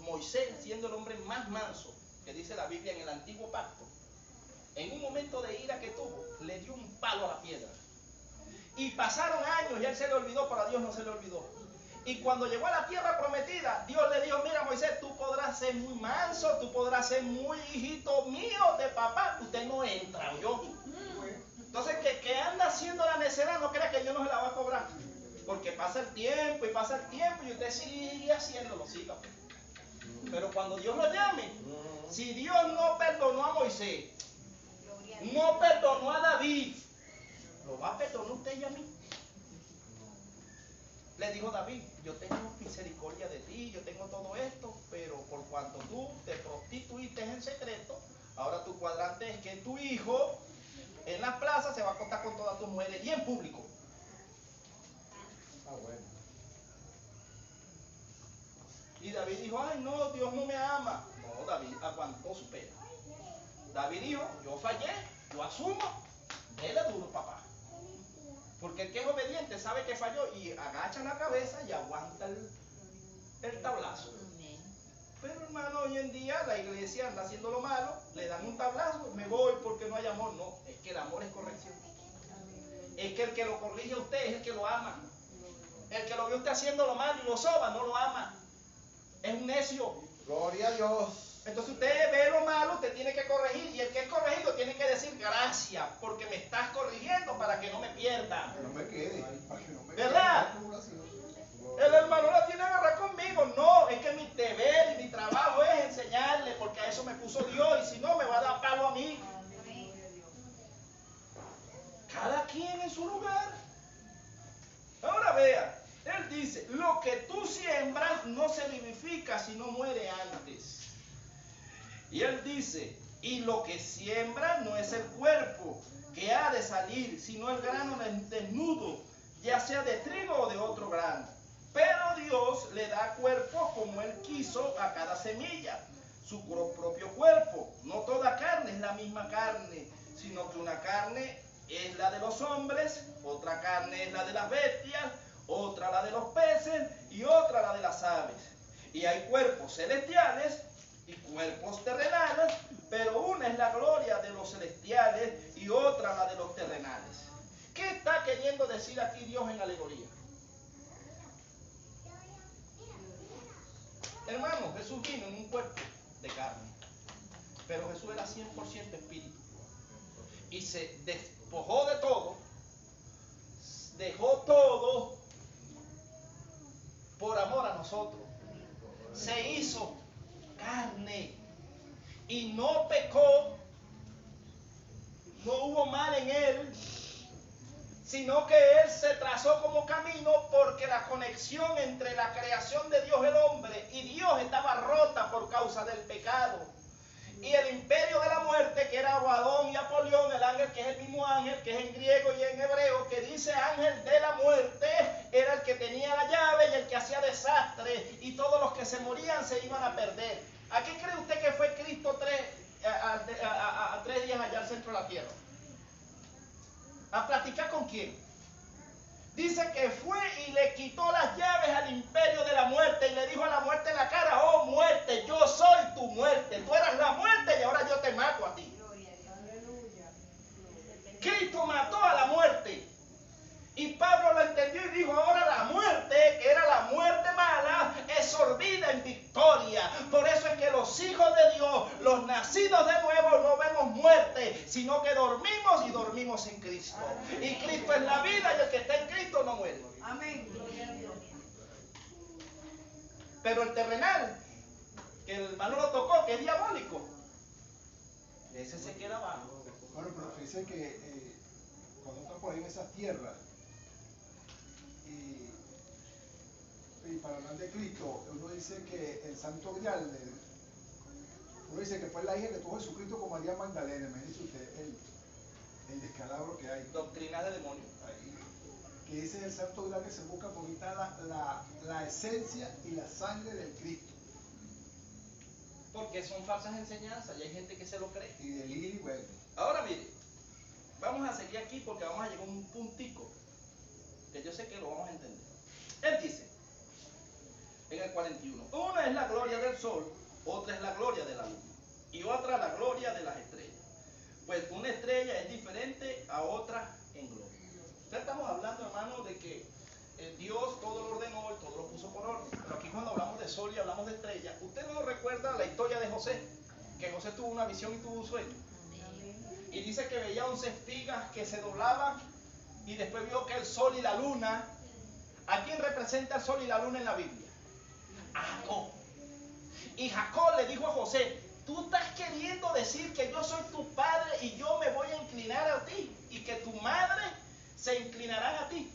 Moisés, siendo el hombre más manso, que dice la Biblia en el antiguo pacto, en un momento de ira que tuvo, le dio un palo a la piedra. Y pasaron años y él se le olvidó, pero a Dios no se le olvidó. Y cuando llegó a la tierra prometida, Dios le dijo, mira Moisés, tú podrás ser muy manso, tú podrás ser muy hijito mío de papá, usted no entra, ¿oyó? Entonces, que anda haciendo la necedad, no crea que Dios no se la va a cobrar. Porque pasa el tiempo y usted sigue haciéndolo, siga. Pero cuando Dios lo llame, si Dios no perdonó a Moisés, no perdonó a David, ¿lo va a perdonar usted y a mí? Le dijo David, yo tengo misericordia de ti, yo tengo todo esto, pero por cuanto tú te prostituiste en secreto, ahora tu cuadrante es que tu hijo en las plazas se va a acostar con todas tus mujeres y en público.
Bueno.
Y David dijo, ay no, Dios no me ama. No, David aguantó su pena. David dijo, yo fallé, yo asumo, dele duro, papá. Porque el que es obediente sabe que falló y agacha la cabeza y aguanta el tablazo. Pero hermano, hoy en día la iglesia anda haciendo lo malo, le dan un tablazo, me voy porque no hay amor. No, es que el amor es corrección. Es que el que lo corrige a usted es el que lo ama. El que lo ve usted haciendo lo malo y lo soba, no lo ama. Es un necio.
Gloria a Dios.
Entonces usted ve lo malo, usted tiene que corregir. Y el que es corregido tiene que decir gracias, porque me estás corrigiendo para que no me pierda.
Que no me quede, para que no me
¿Verdad?
quede la tribulación.
El hermano la tiene agarrada conmigo. No, es que mi deber y mi trabajo es enseñarle, porque a eso me puso Dios. Y si no, me va a dar palo a mí. Cada quien en su lugar. Ahora vea, él dice, lo que tú siembras no se vivifica si no muere antes. Y él dice, y lo que siembra no es el cuerpo que ha de salir, sino el grano desnudo, ya sea de trigo o de otro grano. Pero Dios le da cuerpo como Él quiso a cada semilla, su propio cuerpo. No toda carne es la misma carne, sino que una carne es la de los hombres, otra carne es la de las bestias, otra la de los peces y otra la de las aves. Y hay cuerpos celestiales y cuerpos terrenales, pero una es la gloria de los celestiales y otra la de los terrenales. ¿Qué está queriendo decir aquí Dios en alegoría? Hermano, Jesús vino en un cuerpo de carne, pero Jesús era 100% espíritu. Y se despojó de todo, dejó todo por amor a nosotros. Se hizo carne y no pecó, no hubo mal en él, sino que él se trazó como camino porque la conexión entre la creación de Dios y el hombre y Dios estaba rota por causa del pecado. Y el imperio de la muerte, que era Abadón y Apolión, el ángel que es el mismo ángel, que es en griego y en hebreo, que dice ángel de la muerte, era el que tenía la llave y el que hacía desastre, y todos los que se morían se iban a perder. ¿A qué cree usted que fue Cristo 3 días allá al centro de la tierra? ¿A platicar con quién? Dice que fue y le quitó las llaves al imperio de la muerte y le dijo a la muerte en la cara, oh muerte, yo soy tu muerte, tú eras la muerte y ahora yo te mato a ti. Cristo mató a la muerte y Pablo lo entendió y dijo, ahora la muerte, que era la muerte mala, es sorbida en victoria. Por eso es que los hijos de Dios, los nacidos de nuevo, no vemos muerte, sino que dormimos y dormimos en Cristo. Y Cristo es la vida y el que está en Cristo no muere.
Amén.
Pero el terrenal, que el hermano lo tocó, que es diabólico, ese se queda abajo.
Bueno, pero fíjense que cuando están por ahí en esas tierras, y para hablar de Cristo, uno dice que el santo grial, uno dice que fue la hija que tuvo Jesucristo con María Magdalena. Me dice usted el descalabro que hay.
Doctrina de demonios.
Ahí, que ese es el santo grial que se busca porque está la esencia y la sangre del Cristo.
Porque son falsas enseñanzas y hay gente que se lo cree.
Y del ir y vuelve.
Ahora mire, vamos a seguir aquí porque vamos a llegar a un puntico que yo sé que lo vamos a entender. Él dice, en el 41, una es la gloria del sol, otra es la gloria de la luna y otra la gloria de las estrellas. Pues una estrella es diferente a otra en gloria. Ya estamos hablando, hermano, de que Dios todo lo ordenó y todo lo puso por orden. Pero aquí cuando hablamos de sol y hablamos de estrella, ¿usted no recuerda la historia de José? Que José tuvo una visión y tuvo un sueño. Y dice que veía 11 espigas que se doblaban y después vio que el sol y la luna. ¿A quién representa el sol y la luna en la Biblia? A Jacob. Y Jacob le dijo a José, tú estás queriendo decir que yo soy tu padre y yo me voy a inclinar a ti y que tu madre se inclinarán a ti.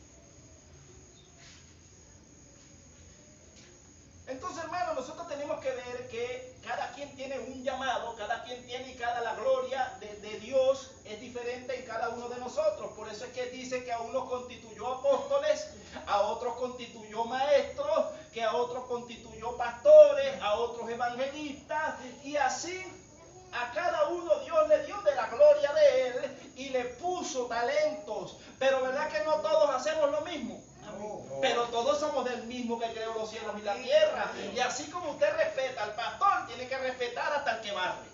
Entonces, hermano, nosotros tenemos que ver que cada quien tiene un llamado, cada quien tiene y cada la gloria de Dios es diferente en cada uno de nosotros. Por eso es que dice que a unos constituyó apóstoles, a otros constituyó maestros, que a otros constituyó pastores, a otros evangelistas, y así a cada uno Dios le dio de la gloria de él y le puso talentos. Pero ¿verdad que no todos hacemos lo mismo?
No.
Pero todos somos del mismo que creó los cielos y la tierra. Y así como usted respeta al pastor, tiene que respetar hasta el que barre.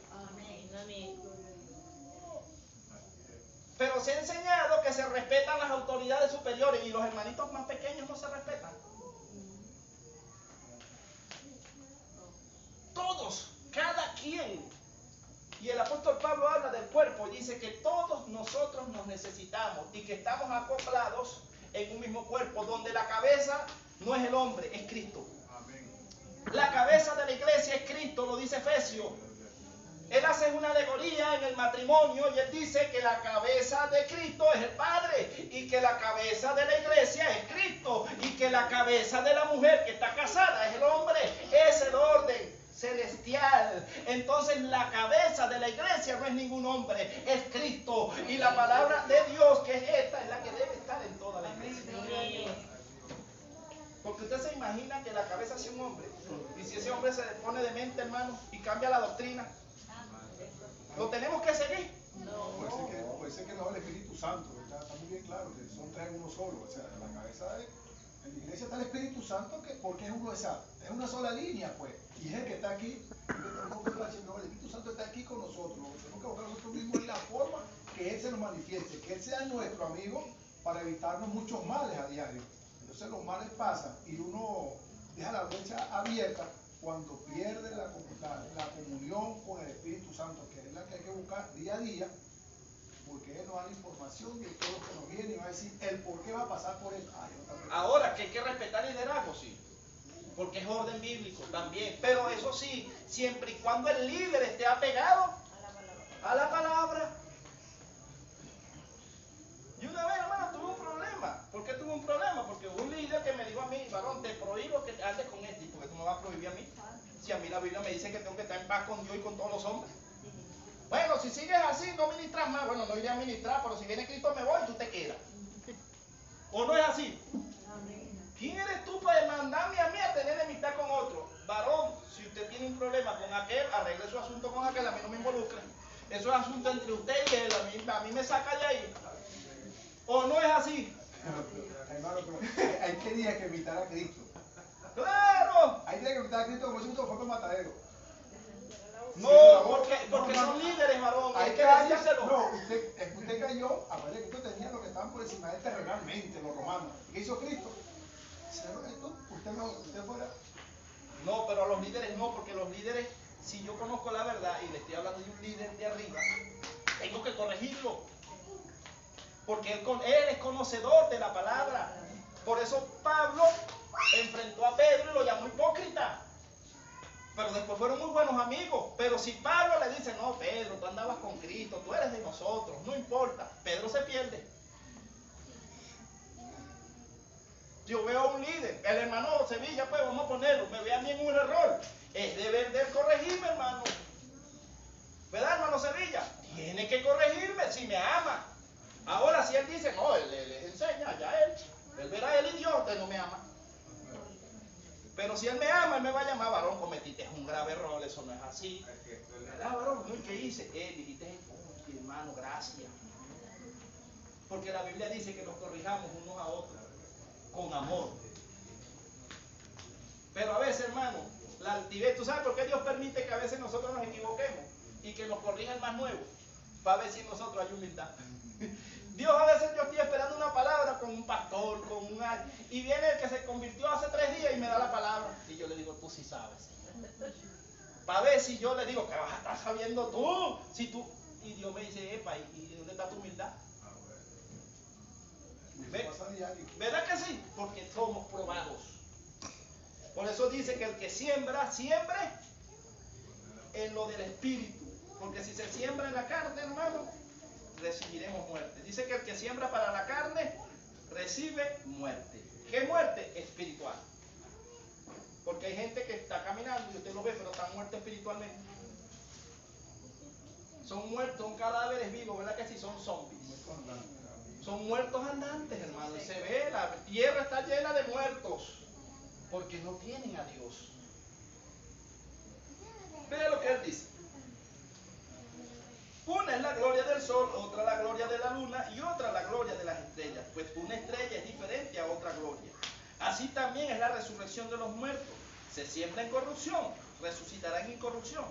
Pero se ha enseñado que se respetan las autoridades superiores y los hermanitos más pequeños no se respetan. Todos, cada quien. Y el apóstol Pablo habla del cuerpo y dice que todos nosotros nos necesitamos y que estamos acoplados en un mismo cuerpo, donde la cabeza no es el hombre, es Cristo. La cabeza de la iglesia es Cristo, lo dice Efesios. Él hace una alegoría en el matrimonio y él dice que la cabeza de Cristo es el Padre y que la cabeza de la iglesia es Cristo y que la cabeza de la mujer que está casada es el hombre. Es el orden celestial. Entonces la cabeza de la iglesia no es ningún hombre, es Cristo. Y la palabra de Dios, que es esta, es la que debe estar en toda la iglesia. Porque usted se imagina que la cabeza sea un hombre. Y si ese hombre se pone de mente, hermano, y cambia la doctrina, ¿lo tenemos que seguir?
Puede ser que no el Espíritu Santo, está muy bien claro que son tres en uno solo. O sea, la cabeza en la iglesia está el Espíritu Santo porque es una sola línea, pues. Y es el que está aquí. No, el Espíritu Santo está aquí con nosotros. Tenemos que buscar nosotros mismos en la forma que Él se nos manifieste, que Él sea nuestro amigo para evitarnos muchos males a diario. Entonces los males pasan y uno deja la brecha abierta cuando pierde la comunión con el Espíritu Santo, que es la que hay que buscar día a día, porque Él nos da la información de todo lo que nos viene y va a decir el por qué va a pasar por eso.
Ahora, que hay que respetar el liderazgo, sí, porque es orden bíblico también, pero eso sí, siempre y cuando el líder esté apegado a la palabra. Y una vez, hermano, tuve un problema. ¿Por qué tuve un problema? Porque hubo un líder que me dijo a mí, varón, te prohíbo que andes con este, porque tú me vas a prohibir a mí. Si a mí la Biblia me dice que tengo que estar en paz con Dios y con todos los hombres. Bueno, si sigues así, no ministras más. Bueno, no iré a ministrar, pero si viene Cristo me voy y tú te quedas. ¿O no es así? ¿Quién eres tú para demandarme a mí a tener enemistad con otro? Varón, si usted tiene un problema con aquel, arregle su asunto con aquel, a mí no me involucre. Eso es asunto entre usted y él, a mí me saca de ahí. ¿O no es así?
Hermano, pero hay que días que evitar a Cristo.
¡Claro!
Hay días que evitar a Cristo como si uno fuera un matadero.
No, porque son líderes, varón. Hay que decírselo.
No, usted cayó, aparte de que Cristo tenía lo que estaban por encima de él terrenalmente, los romanos. ¿Qué hizo Cristo? Usted fuera.
No, pero a los líderes no, porque los líderes, si yo conozco la verdad y le estoy hablando de un líder de arriba, tengo que corregirlo. Porque él es conocedor de la palabra. Por eso Pablo enfrentó a Pedro y lo llamó hipócrita. Pero después fueron muy buenos amigos. Pero si Pablo le dice, no, Pedro, tú andabas con Cristo, tú eres de nosotros, no importa, Pedro se pierde. Yo veo a un líder, el hermano Sevilla, pues vamos a ponerlo, me ve a mí en un error. Es deber de él corregirme, hermano. ¿Verdad, hermano Sevilla? Tiene que corregirme si me ama. Ahora, si él dice, no, él les enseña, ya él verá el idiota, él no me ama. Pero si él me ama, él me va a llamar, varón, cometiste un grave error, eso no es así. ¿Verdad, varón? ¿Qué hice? Dijiste, hermano, gracias. Porque la Biblia dice que nos corrijamos unos a otros con amor. Pero a veces, hermano, la altivez, ¿tú sabes por qué Dios permite que a veces nosotros nos equivoquemos y que nos corrija el más nuevo? Para ver si nosotros hay humildad. Dios, a veces yo estoy esperando una palabra con un pastor, con un ángel, y viene el que se convirtió hace 3 días y me da la palabra. Y yo le digo, tú sí sabes. Para ver si yo le digo, ¿qué vas a estar sabiendo tú? Si tú... Y Dios me dice, epa, ¿y dónde está tu humildad? ¿Verdad que sí? Porque somos probados. Por eso dice que el que siembra, siembre en lo del espíritu. Porque si se siembra en la carne, hermano, recibiremos muerte. Dice que el que siembra para la carne, recibe muerte. ¿Qué muerte? Espiritual. Porque hay gente que está caminando y usted lo ve, pero están muertos espiritualmente. Son muertos, son cadáveres vivos, ¿verdad que sí? Son zombies. Son muertos andantes, hermano. Y se ve, la tierra está llena de muertos. Porque no tienen a Dios. Vea lo que él dice. Una es la gloria del sol, otra la gloria de la luna y otra la gloria de las estrellas. Pues una estrella es diferente a otra gloria. Así también es la resurrección de los muertos. Se siembra en corrupción, resucitará en incorrupción.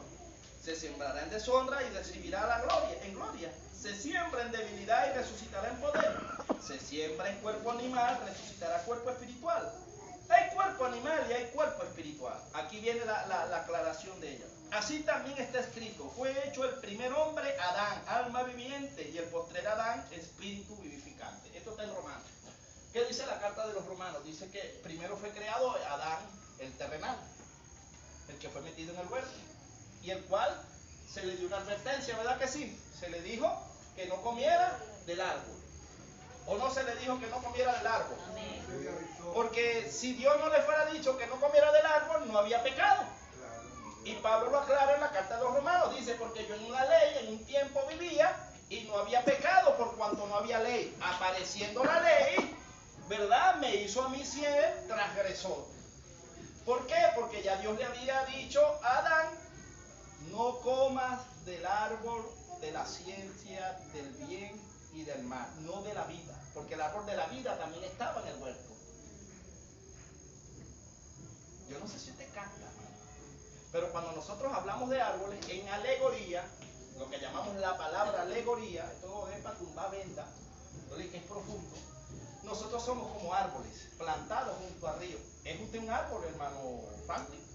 Se sembrará en deshonra y recibirá la gloria, en gloria. Se siembra en debilidad y resucitará en poder. Se siembra en cuerpo animal, resucitará cuerpo espiritual. Hay cuerpo animal y hay cuerpo espiritual. Aquí viene la aclaración de ella. Así también está escrito: fue hecho el primer hombre, Adán, alma viviente, y el postrer Adán, espíritu vivificante. Esto está en Romanos. ¿Qué dice la carta de los Romanos? Dice que primero fue creado Adán, el terrenal, el que fue metido en el huerto, y el cual se le dio una advertencia, ¿verdad que sí? Se le dijo que no comiera del árbol. ¿O no se le dijo que no comiera del árbol? Porque si Dios no le fuera dicho que no comiera del árbol, no había pecado. Y Pablo lo aclara en la carta de los Romanos. Dice: porque yo en una ley, en un tiempo vivía, y no había pecado por cuanto no había ley. Apareciendo la ley, ¿verdad?, me hizo a mí ser transgresor. ¿Por qué? Porque ya Dios le había dicho a Adán: no comas del árbol de la ciencia del bien y del mal, no de la vida, porque el árbol de la vida también estaba en el huerto. Yo no sé si usted capta, pero cuando nosotros hablamos de árboles en alegoría, lo que llamamos la palabra alegoría, esto es para tumbar venda, que es profundo. Nosotros somos como árboles plantados junto al río. ¿Es usted un árbol, hermano Franklin?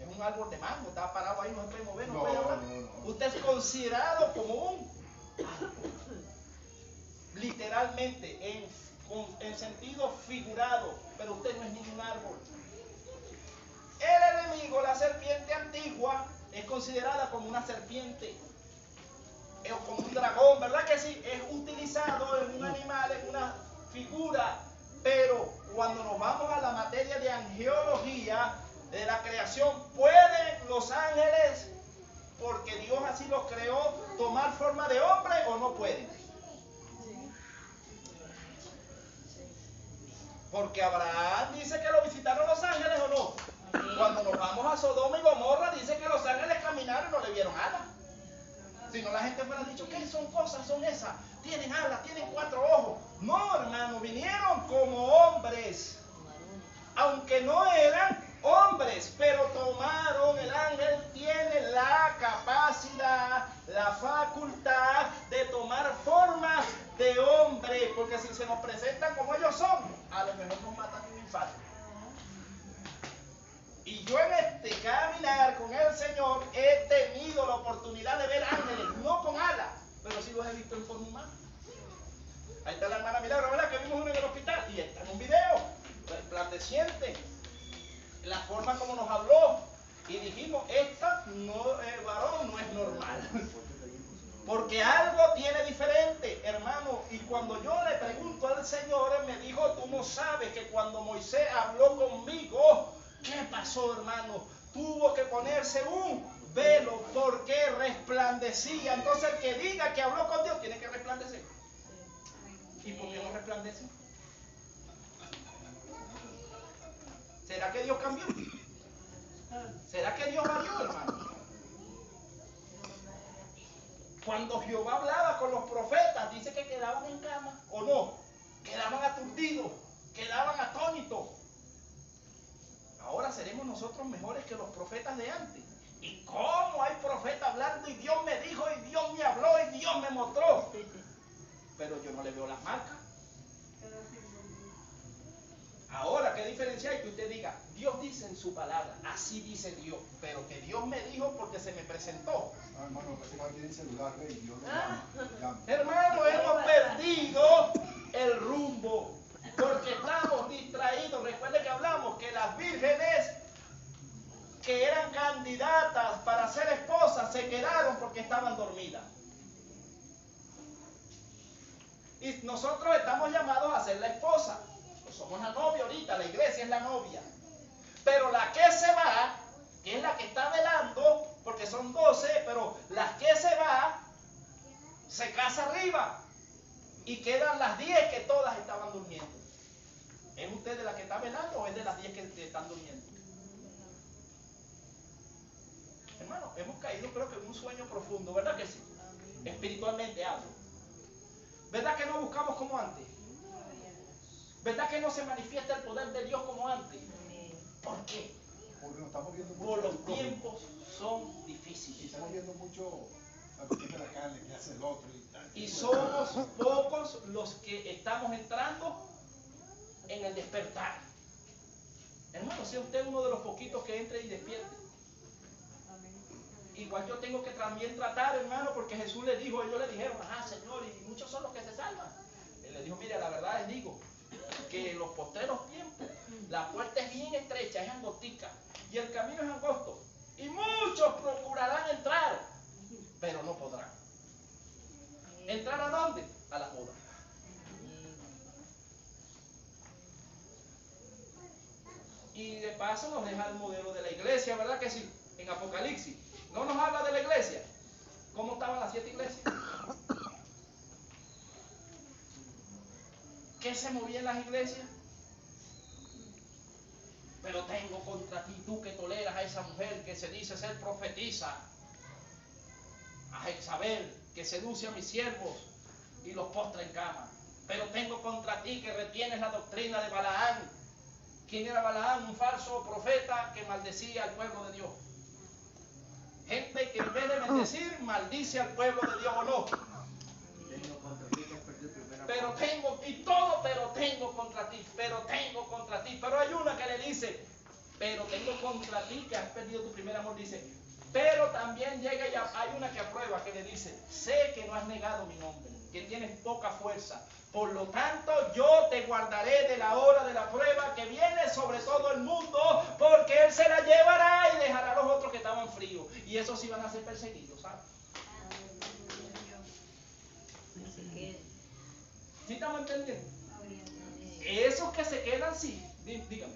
Es un árbol de mango, está parado ahí, no se puede mover, no puede hablar. No. Usted es considerado como un árbol. Literalmente, en sentido figurado, pero usted no es ningún árbol. El enemigo, la serpiente antigua, es considerada como una serpiente, o como un dragón, ¿verdad que sí? Es utilizado en un animal, en una figura, pero cuando nos vamos a la materia de angeología, de la creación, ¿pueden los ángeles, porque Dios así los creó, tomar forma de hombre o no pueden? Porque Abraham dice que lo visitaron los ángeles, ¿o no? Cuando nos vamos a Sodoma y Gomorra, dice que los ángeles caminaron y no le vieron alas. Si no, la gente fuera dicho: ¿qué son cosas son esas? Tienen alas, tienen 4 ojos. No, hermano, vinieron como hombres, aunque no eran hombres, pero tomaron. El ángel tiene la capacidad, la facultad de tomar forma de hombre, porque si se nos presentan como ellos son, a lo mejor nos matan de un infarto. Y yo en este caminar con el Señor he tenido la oportunidad de ver ángeles, no con alas, pero sí los he visto en forma humana. Ahí está la hermana Milagro, ¿verdad?, que vimos uno en el hospital, y está en un video resplandeciente, la forma como nos habló, y dijimos: esta no, varón no es normal, porque algo tiene diferente, hermano. Y cuando yo le pregunto al Señor, Él me dijo: tú no sabes que cuando Moisés habló conmigo, ¿qué pasó, hermano? Tuvo que ponerse un velo porque resplandecía. Entonces el que diga que habló con Dios tiene que resplandecer. ¿Y por qué no resplandece? ¿Será que Dios cambió? ¿Será que Dios varió, hermano? Cuando Jehová hablaba con los profetas, dice que quedaban en cama, ¿o no? Quedaban aturdidos, quedaban atónitos. Ahora seremos nosotros mejores que los profetas de antes. ¿Y cómo hay profeta hablando y Dios me dijo y Dios me habló y Dios me mostró? Pero yo no le veo las marcas. Ahora, ¿qué diferencia hay? Que usted diga: Dios dice en su palabra, así dice Dios, pero que Dios me dijo porque se me presentó.
No, hermano, parece que tiene celular, rey, Dios lo llama.
Hermano, hemos perdido el rumbo, porque estamos distraídos. Recuerde que hablamos que las vírgenes que eran candidatas para ser esposas se quedaron porque estaban dormidas. Y nosotros estamos llamados a ser la esposa. Somos la novia ahorita, la iglesia es la novia. Pero la que se va, que es la que está velando, porque son 12, pero la que se va, se casa arriba. Y quedan las 10 que todas estaban durmiendo. ¿Es usted de la que está velando o es de las 10 que están durmiendo? Hermano, hemos caído creo que en un sueño profundo, ¿verdad que sí? Espiritualmente hablo. ¿Verdad que no buscamos como antes? ¿Verdad que no se manifiesta el poder de Dios como antes? ¿Por qué?
Porque nos estamos viendo mucho.
Por los tiempos son
Y
difíciles.
estamos viendo mucho la cuestión de la carne, que hace el otro y tal.
Y somos pocos los que estamos entrando en el despertar. Hermano, sea usted uno de los poquitos que entre y despierte. Igual yo tengo que también tratar, hermano, porque Jesús le dijo, ellos le dijeron, ajá, Señor, y muchos son los que se salvan. Él le dijo, mire, la verdad les digo, que en los postreros tiempos, la puerta es bien estrecha, es angostica, y el camino es angosto, y muchos procurarán entrar, pero no podrán. ¿Entrar a dónde? A la boda. Y de paso nos deja el modelo de la iglesia, ¿verdad que sí? En Apocalipsis. No nos habla de la iglesia. ¿Cómo estaban las 7 iglesias? ¿Qué se movía en las iglesias? Pero tengo contra ti, tú que toleras a esa mujer que se dice ser profetisa, a Jezabel, que seduce a mis siervos y los postra en cama. Pero tengo contra ti que retienes la doctrina de Balaam. ¿Quién era Balaam? Un falso profeta que maldecía al pueblo de Dios. Gente que en vez de bendecir, maldice al pueblo de Dios, ¿o no? Pero tengo, y todo, pero tengo contra ti, pero tengo contra ti. Pero hay una que le dice, pero tengo contra ti que has perdido tu primer amor. Dice, pero también llega y hay una que aprueba, que le dice, sé que no has negado mi nombre, que tienes poca fuerza. Por lo tanto, yo te guardaré de la hora de la prueba que viene sobre todo el mundo, porque Él se la llevará y dejará a los otros que estaban fríos. Y esos sí van a ser perseguidos, ¿sabes? ¿Sí estamos entendiendo? Esos que se quedan, sí. Dígame.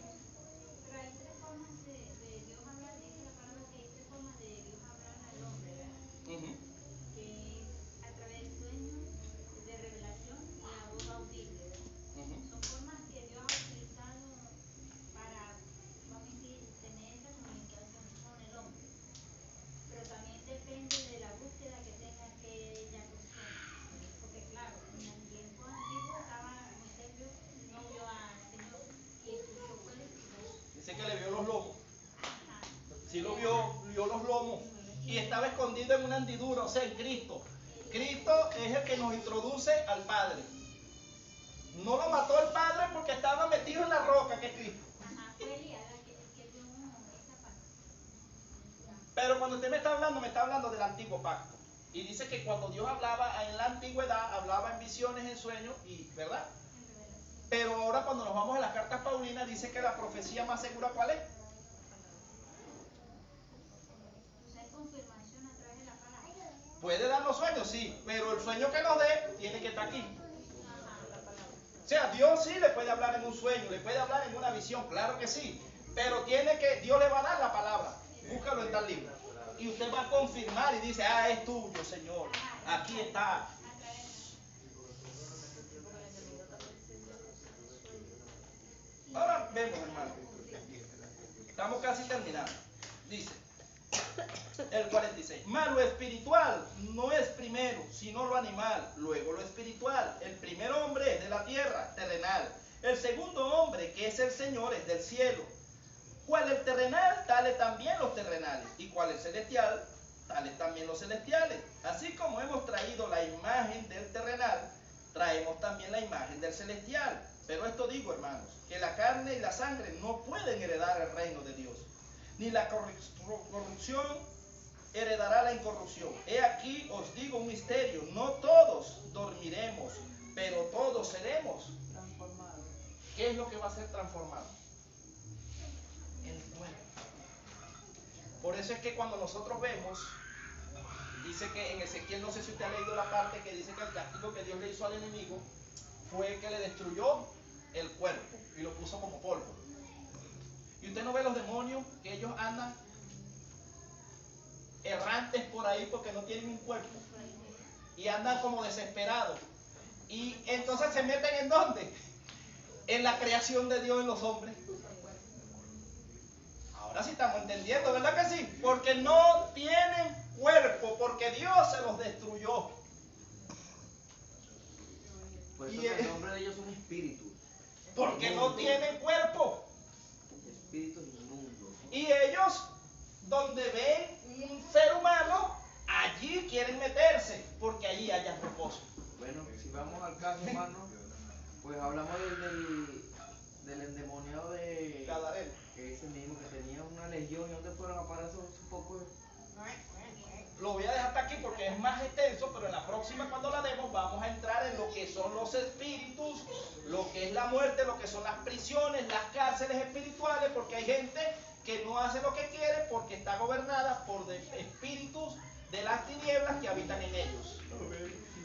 Pero hay 3 formas de Dios hablar, dice la palabra que hay 3 formas de Dios hablar al hombre, ¿verdad? Que es a través de sueños, de revelación y a voz audible, ¿verdad? Son formas que Dios ha utilizado para, vamos a decir, tener esa comunicación con el hombre. Pero también depende de la búsqueda que tenga aquella persona. Porque claro, en el tiempo antiguo estaba Moisés no vio al Señor y escuchó fue
Dice que le vio los lomos. Sí lo vio los lomos. Y estaba escondido en una hendidura, o sea, en Cristo. Cristo es el que nos introduce al Padre. No lo mató el Padre porque estaba metido en la roca, que es Cristo.
fue Elías que vio esa parte.
Pero cuando usted me está hablando del antiguo pacto. Y dice que cuando Dios hablaba en la antigüedad, hablaba en visiones, en sueños, y ¿verdad? Pero ahora cuando nos vamos a las cartas paulinas, dice que la profecía más segura, ¿cuál es?
O sea, hay confirmación a través de la palabra.
Puede darnos sueños, sí, pero el sueño que nos dé tiene que estar aquí. O sea, Dios sí le puede hablar en un sueño, le puede hablar en una visión, claro que sí, pero Dios le va a dar la palabra. Búscalo en tal libro. Y usted va a confirmar y dice, es tuyo, Señor, aquí está. Ahora vemos, hermano. Estamos casi terminando. Dice el 46. Mas lo espiritual no es primero, sino lo animal, luego lo espiritual. El primer hombre es de la tierra, terrenal. El segundo hombre, que es el Señor, es del cielo. ¿Cuál es el terrenal? Tales también los terrenales. ¿Y cuál es el celestial? Tales también los celestiales. Así como hemos traído la imagen del terrenal, traemos también la imagen del celestial. Pero esto digo, hermanos, que la carne y la sangre no pueden heredar el reino de Dios, ni la corrupción heredará la incorrupción. He aquí os digo un misterio, no todos dormiremos, pero todos seremos
transformado.
¿Qué es lo que va a ser transformado? El cuerpo. Por eso es que cuando nosotros vemos, dice que en Ezequiel, no sé si usted ha leído la parte que dice que el castigo que Dios le hizo al enemigo fue que le destruyó el cuerpo y lo puso como polvo. Y usted no ve los demonios que ellos andan errantes por ahí porque no tienen un cuerpo y andan como desesperados. Y entonces se meten ¿en dónde? En la creación de Dios en los hombres. Ahora sí estamos entendiendo, ¿verdad que sí? Porque no tienen cuerpo, porque Dios se los destruyó.
Por eso que el nombre de ellos son espíritus.
porque no tienen cuerpo.
Espíritus inmundos.
Y ellos, donde ven un ser humano, allí quieren meterse, porque allí haya reposo.
Bueno, si vamos al caso, hermano, pues hablamos del endemoniado de
Gadareno.
ese mismo que tenía una legión. ¿Y dónde fueron a parar esos pocos?
Lo voy a dejar hasta aquí porque es más extenso, pero en la próxima cuando la demos vamos a entrar en lo que son los espíritus, lo que es la muerte, lo que son las prisiones, las cárceles espirituales, porque hay gente que no hace lo que quiere porque está gobernada por espíritus de las tinieblas que habitan en ellos.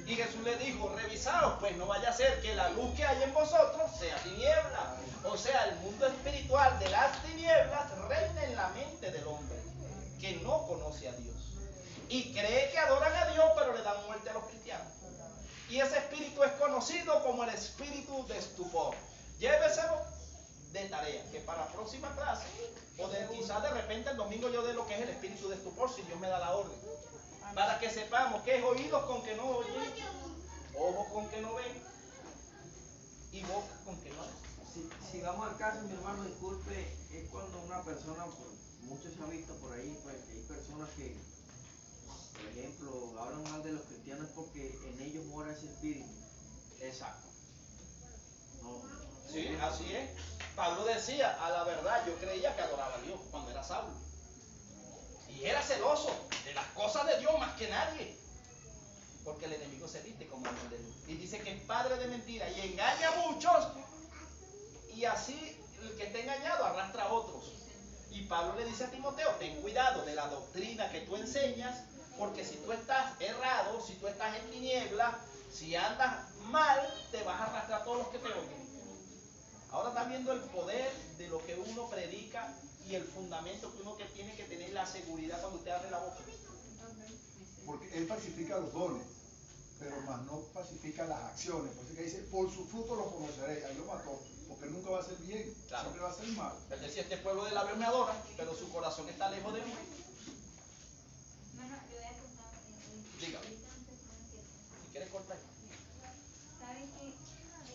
Y Jesús le dijo, revisaos, pues no vaya a ser que la luz que hay en vosotros sea tiniebla. O sea, el mundo espiritual de las tinieblas reina en la mente del hombre, que no conoce a Dios. Y cree que adoran a Dios, pero le dan muerte a los cristianos. Y ese espíritu es conocido como el espíritu de estupor. Lléveselo de tarea, que para la próxima clase, o quizás de repente el domingo yo dé lo que es el espíritu de estupor, si Dios me da la orden. Para que sepamos que es oídos con que no oyen, ojos con que no ven y boca con que no ven.
Si vamos al caso, mi hermano, disculpe, es cuando una persona, pues, mucho se ha visto por ahí, pues, que hay personas que, por ejemplo, hablan mal de los cristianos porque en ellos mora ese espíritu.
Exacto.
No.
Sí, así es. Pablo decía, a la verdad, yo creía que adoraba a Dios cuando era Saulo. Y era celoso de las cosas de Dios más que nadie. Porque el enemigo se viste como ángel de luz. Y dice que es padre de mentira y engaña a muchos. Y así el que está engañado arrastra a otros. Y Pablo le dice a Timoteo, ten cuidado de la doctrina que tú enseñas, porque si tú estás errado, si tú estás en tinieblas, si andas mal, te vas a arrastrar a todos los que te oyen. Ahora estás viendo el poder de lo que uno predica y el fundamento que uno que tiene que tener, la seguridad cuando usted abre la boca.
Porque él pacifica los dones, pero más no pacifica las acciones. Por eso que dice, por su fruto los conoceréis. Ahí lo mató, porque nunca va a ser bien,
Claro.
siempre va a ser mal.
Él decía, este pueblo de labios me adora, pero su corazón está lejos de mí.